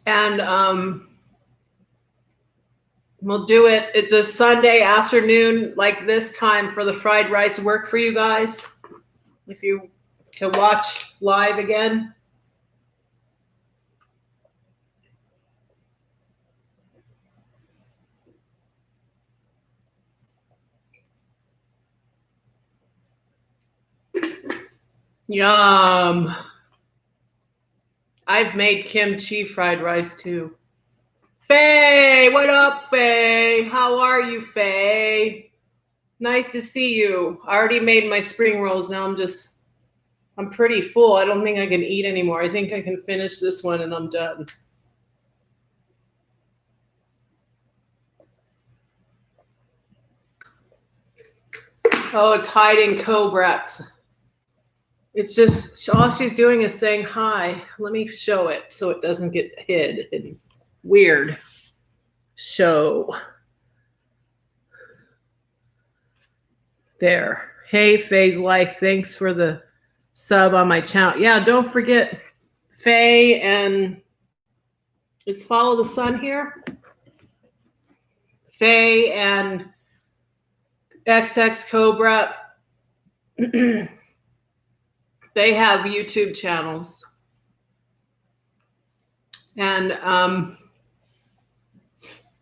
And we'll do it. Does Sunday afternoon, like this time, for the fried rice work for you guys? If you to watch live again? Yum. I've made kimchi fried rice too. Faye, what up, Faye? How are you, Faye? Nice to see you. I already made my spring rolls. Now I'm pretty full. I don't think I can eat anymore. I think I can finish this one and I'm done. Oh, it's hiding cobrats. It's just all she's doing is saying hi. Let me show it so it doesn't get hid and weird. Show. There. Hey, Faye's Life. Thanks for the sub on my channel. Yeah, don't forget Faye and is Follow the Sun here? Faye and XX Cobra. They have YouTube channels. And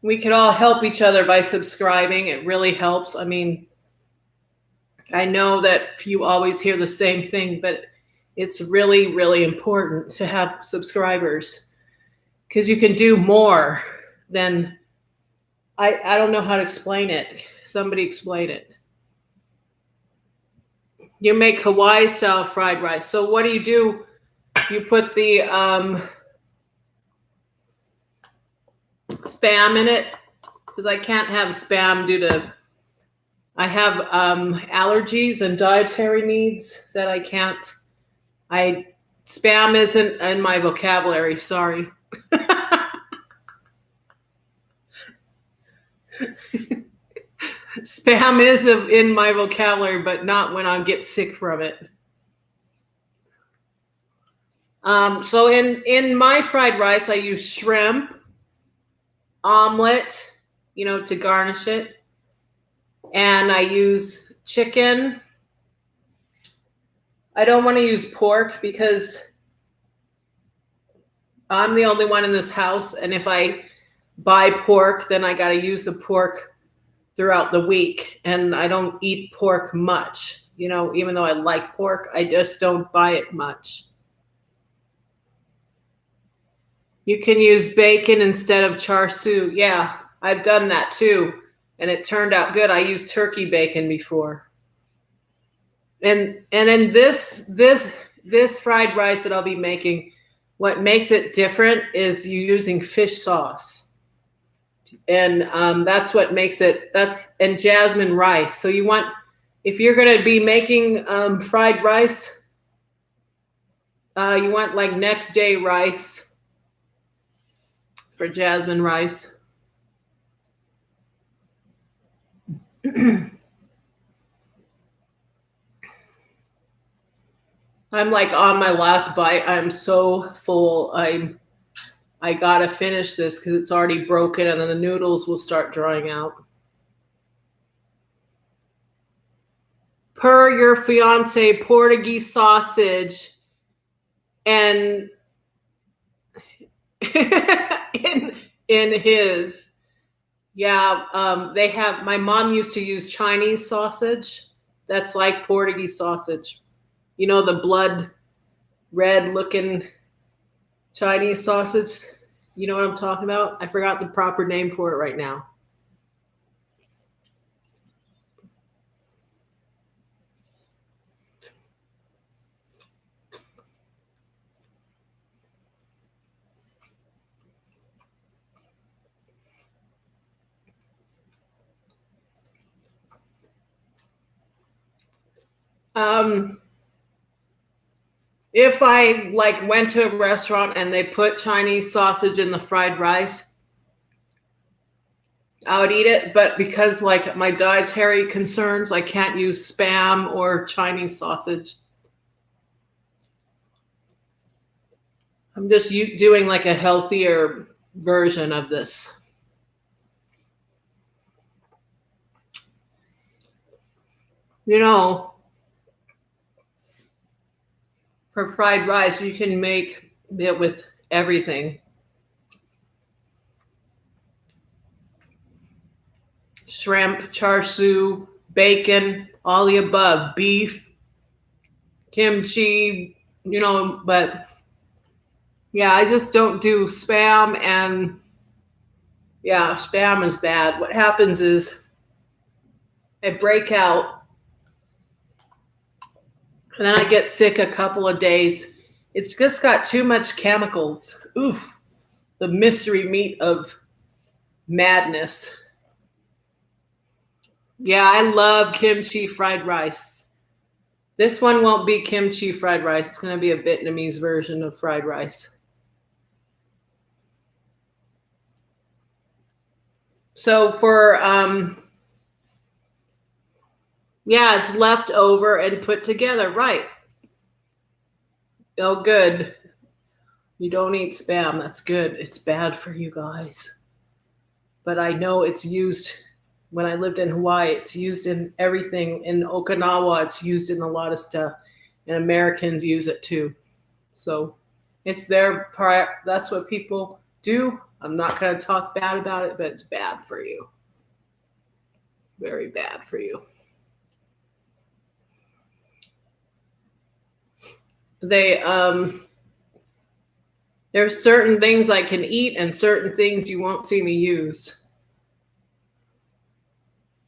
we could all help each other by subscribing. It really helps. I mean, I know that you always hear the same thing, but it's really, really important to have subscribers because you can do more than, I don't know how to explain it. Somebody explain it. You make Hawaii style fried rice. So what do? You put the Spam in it because I can't have Spam due to I have allergies and dietary needs that I can't. Spam isn't in my vocabulary. Sorry. Spam is in my vocabulary, but not when I get sick from it. So in my fried rice, I use shrimp, omelet, to garnish it. And I use chicken. I don't want to use pork because I'm the only one in this house. And if I buy pork, then I got to use the pork throughout the week. And I don't eat pork much, even though I like pork, I just don't buy it much. You can use bacon instead of char siu. Yeah, I've done that too. And it turned out good. I used turkey bacon before. And in this fried rice that I'll be making, what makes it different is you using fish sauce. And that's what makes it, and jasmine rice. So if you're going to be making fried rice, you want like next day rice for jasmine rice. I'm like on my last bite. I'm so full. I gotta finish this because it's already broken and then the noodles will start drying out. Per your fiance, Portuguese sausage and in his. Yeah, they have. My mom used to use Chinese sausage. That's like Portuguese sausage. You know, the blood red looking Chinese sausage. You know what I'm talking about? I forgot the proper name for it right now. Um, if I like went to a restaurant and they put Chinese sausage in the fried rice, I would eat it. But because like my dietary concerns, I can't use Spam or Chinese sausage. I'm just doing like a healthier version of this. You know, for fried rice, you can make it with everything. Shrimp, char siu, bacon, all the above, beef, kimchi, but yeah, I just don't do Spam, and yeah, Spam is bad. What happens is I break out and then I get sick a couple of days. It's just got too much chemicals. Oof, the mystery meat of madness. Yeah, I love kimchi fried rice. This one won't be kimchi fried rice. It's going to be a Vietnamese version of fried rice. So for yeah, it's left over and put together, right? Oh, good. You don't eat Spam. That's good. It's bad for you guys. But I know it's used when I lived in Hawaii. It's used in everything. In Okinawa, it's used in a lot of stuff. And Americans use it too. So it's their part. That's what people do. I'm not going to talk bad about it, but it's bad for you. Very bad for you. There's certain things I can eat and certain things you won't see me use.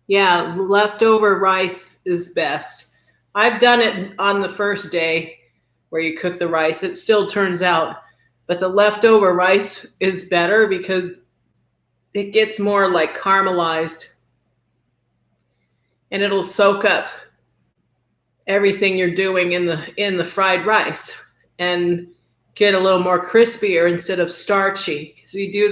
Yeah, leftover rice is best. I've done it on the first day where you cook the rice. It still turns out, but the leftover rice is better because it gets more like caramelized and it'll soak up everything you're doing in the fried rice and get a little more crispier instead of starchy. So you do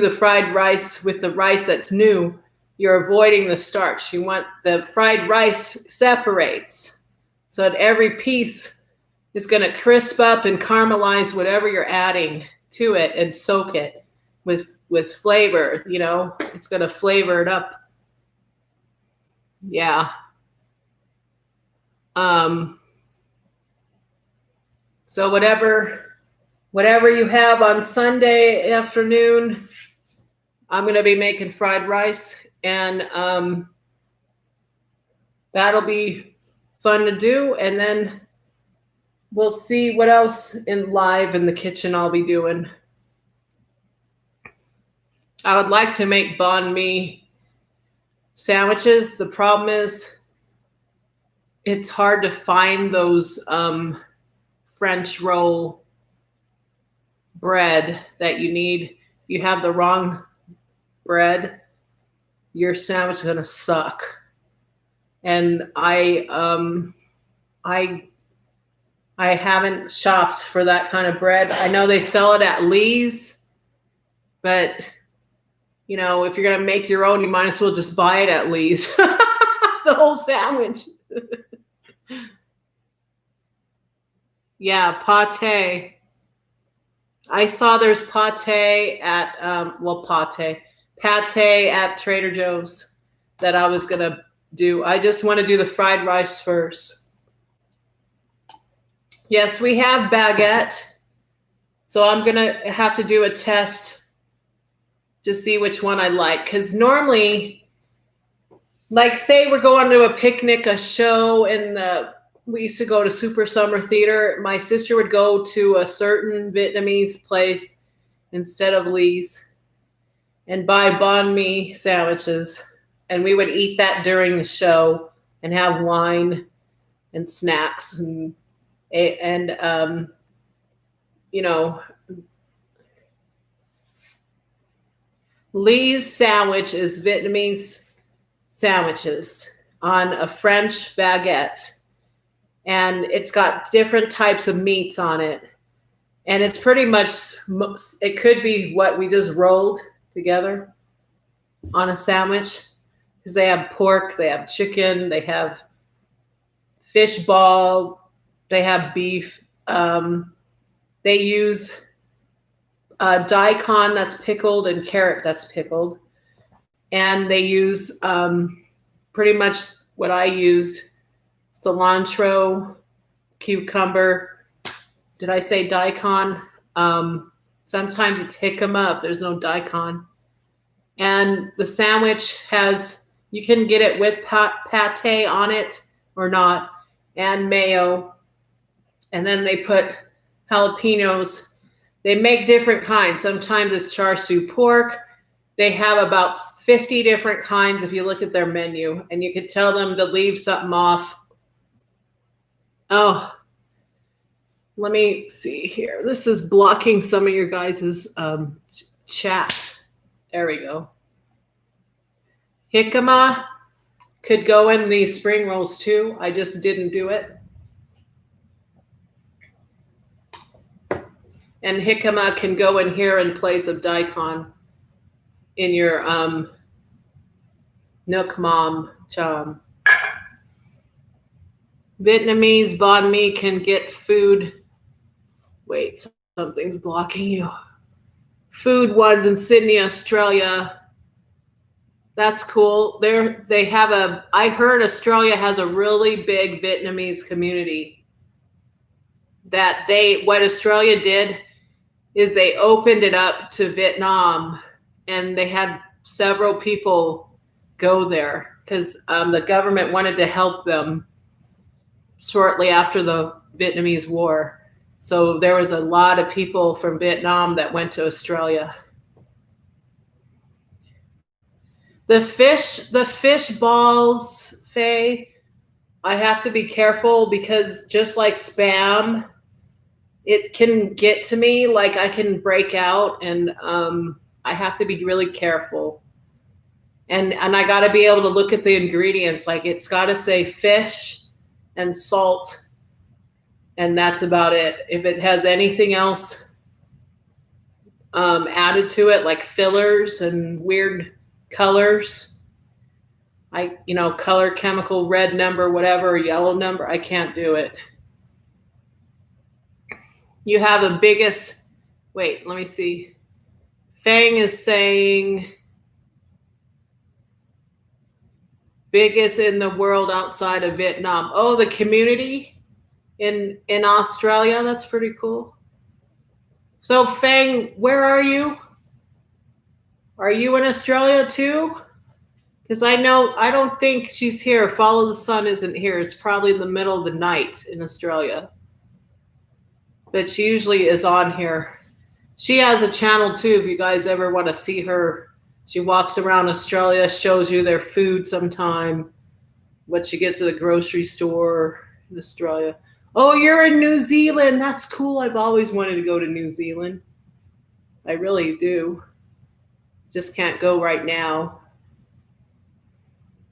the fried rice with the rice that's new, you're avoiding the starch. You want the fried rice separates so that every piece is going to crisp up and caramelize whatever you're adding to it and soak it with flavor. It's going to flavor it up. Yeah. So whatever you have on Sunday afternoon, I'm going to be making fried rice, and that'll be fun to do. And then we'll see what else in the kitchen I'll be doing. I would like to make banh mi sandwiches. The problem is it's hard to find those French roll bread that you need. You have the wrong bread, your sandwich is going to suck. And I haven't shopped for that kind of bread. I know they sell it at Lee's, but if you're going to make your own, you might as well just buy it at Lee's. The whole sandwich. Yeah, pate. I saw there's pate at Trader Joe's that I was going to do. I just want to do the fried rice first. Yes, we have baguette. So I'm going to have to do a test to see which one I like. Because normally, like say we're going to a picnic, a show, and we used to go to Super Summer Theater. My sister would go to a certain Vietnamese place instead of Lee's and buy banh mi sandwiches. And we would eat that during the show and have wine and snacks and you know, Lee's sandwich is Vietnamese sandwiches on a French baguette. And it's got different types of meats on it. And it's pretty much, it could be what we just rolled together on a sandwich. Because they have pork, they have chicken, they have fish ball, they have beef. They use daikon that's pickled and carrot that's pickled. And they use pretty much what I used, cilantro, cucumber. Did I say daikon? Sometimes it's jicama if there's no daikon. And the sandwich has, you can get it with pate on it or not, and mayo. And then they put jalapenos. They make different kinds. Sometimes it's char siu pork. They have about 50 different kinds if you look at their menu, and you could tell them to leave something off. Oh, let me see here. This is blocking some of your guys' chat. There we go. Jicama could go in these spring rolls too. I just didn't do it. And jicama can go in here in place of daikon in your Nook Mom Cham. Vietnamese banh mi can get food. Wait, something's blocking you. Food ones in Sydney, Australia. That's cool. They have I heard Australia has a really big Vietnamese community. What Australia did is they opened it up to Vietnam, and they had several people go there because the government wanted to help them shortly after the Vietnamese War. So there was a lot of people from Vietnam that went to Australia. The fish balls, Faye, I have to be careful because just like Spam, it can get to me, like I can break out, and I have to be really careful. And I got to be able to look at the ingredients. Like it's got to say fish and salt, and that's about it. If it has anything else added to it, like fillers and weird colors, color chemical, red number, whatever, or yellow number, I can't do it. You have the biggest, wait, let me see. Fang is saying biggest in the world outside of Vietnam. Oh, the community in Australia. That's pretty cool. So Fang, where are you? Are you in Australia too? Because I don't think she's here. Follow the Sun isn't here. It's probably in the middle of the night in Australia. But she usually is on here. She has a channel too if you guys ever want to see her. She walks around Australia, shows you their food sometime, what she gets at the grocery store in Australia. Oh, you're in New Zealand. That's cool. I've always wanted to go to New Zealand. I really do. Just can't go right now.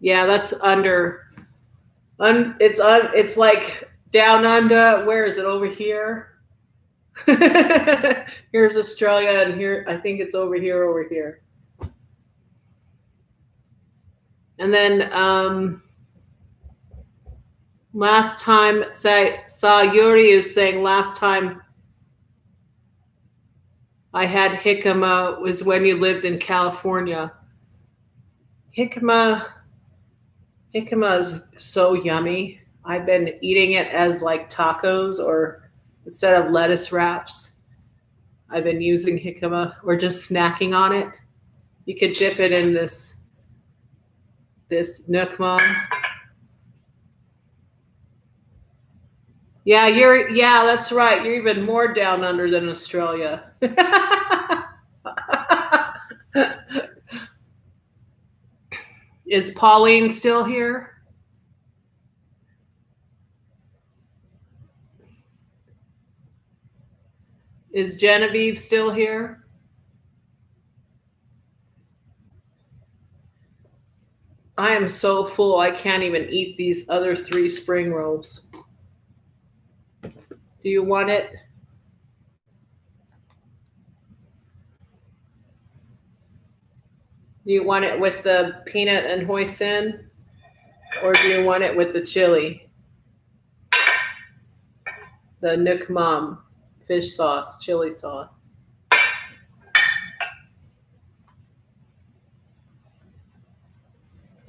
Yeah, that's under. It's like down under. Where is it? Over here. Here's Australia, and here I think it's over here. And then last time saw Yuri is saying last time I had jicama was when you lived in California. Jicama is so yummy. I've been eating it as like tacos or instead of lettuce wraps. I've been using jicama or just snacking on it. You could dip it in this Nook Mom. Yeah, that's right. You're even more down under than Australia. Is Pauline still here? Is Genevieve still here? I am so full, I can't even eat these other 3 spring rolls. Do you want it? Do you want it with the peanut and hoisin? Or do you want it with the chili? The Nook Mom fish sauce, chili sauce. I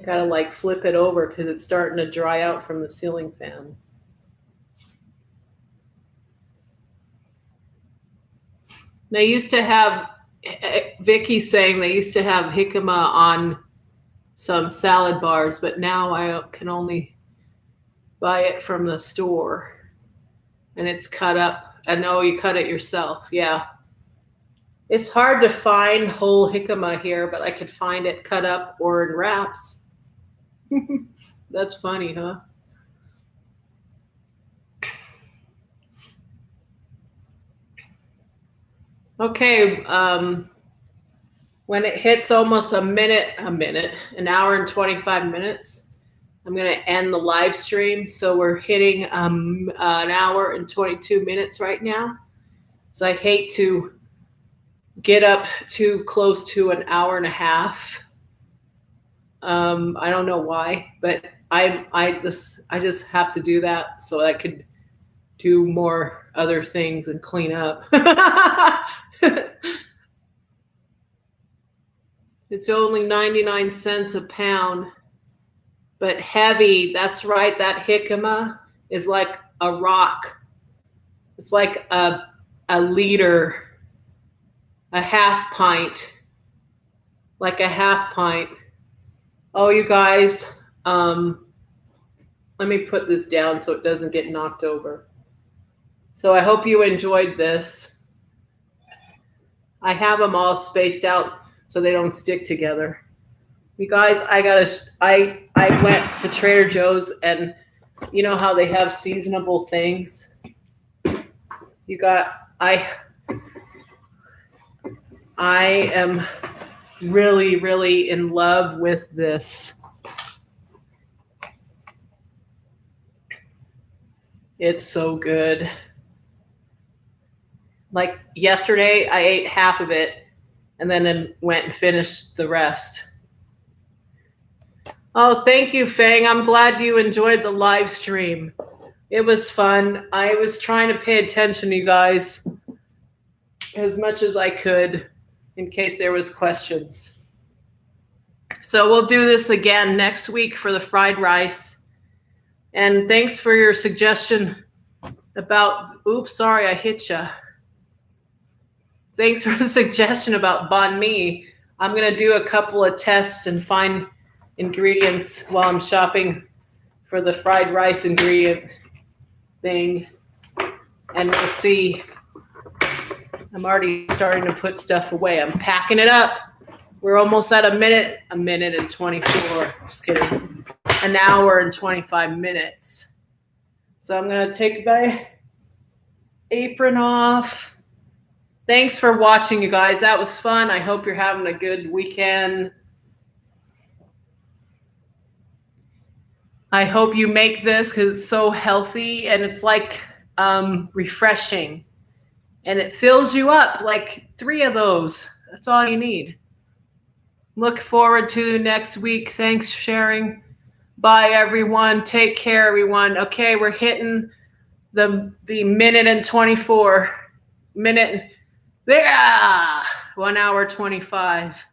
gotta like flip it over because it's starting to dry out from the ceiling fan. They used to have, Vicky's saying they used to have jicama on some salad bars, but now I can only buy it from the store. And it's cut up. And oh, you cut it yourself. Yeah. It's hard to find whole jicama here, but I could find it cut up or in wraps. That's funny, huh? Okay, when it hits almost an hour and 25 minutes, I'm going to end the live stream. So we're hitting an hour and 22 minutes right now. So I hate to get up too close to an hour and a half. I don't know why, but I just have to do that so I could do more other things and clean up. It's only 99 cents a pound, but heavy. That's right. That jicama is like a rock. It's like a liter, a half pint, like a half pint. Oh, you guys, let me put this down so it doesn't get knocked over. So I hope you enjoyed this. I have them all spaced out so they don't stick together. You guys, I went to Trader Joe's, and you know how they have seasonable things? I am really, really in love with this. It's so good. Like yesterday, I ate half of it and then went and finished the rest. Oh, thank you, Fang. I'm glad you enjoyed the live stream. It was fun. I was trying to pay attention, you guys, as much as I could in case there was questions. So we'll do this again next week for the fried rice. And thanks for your suggestion about, oops, sorry, I hit ya. Thanks for the suggestion about banh mi. I'm going to do a couple of tests and find ingredients while I'm shopping for the fried rice ingredient thing. And we'll see. I'm already starting to put stuff away. I'm packing it up. We're almost at a minute and 24. Just kidding. An hour and 25 minutes. So I'm going to take my apron off. Thanks for watching, you guys. That was fun. I hope you're having a good weekend. I hope you make this because it's so healthy and it's like refreshing. And it fills you up, like 3 of those. That's all you need. Look forward to next week. Thanks for sharing. Bye, everyone. Take care, everyone. Okay, we're hitting the minute and 24. Yeah, 1 hour 25.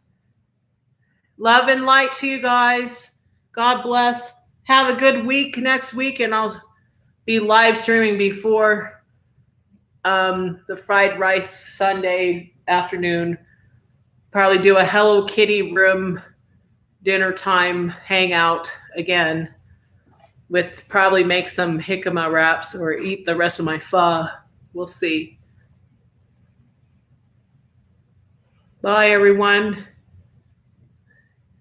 Love and light to you guys. God bless. Have a good week next week, and I'll be live streaming before the fried rice Sunday afternoon. Probably do a Hello Kitty room dinner time hangout again with probably make some jicama wraps or eat the rest of my pho. We'll see. Bye, everyone.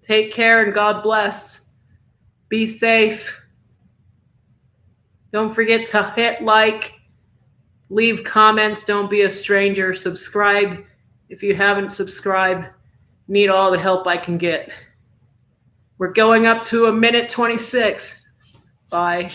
Take care and God bless. Be safe. Don't forget to hit like, leave comments. Don't be a stranger. Subscribe if you haven't subscribed. Need all the help I can get. We're going up to 1:26. Bye.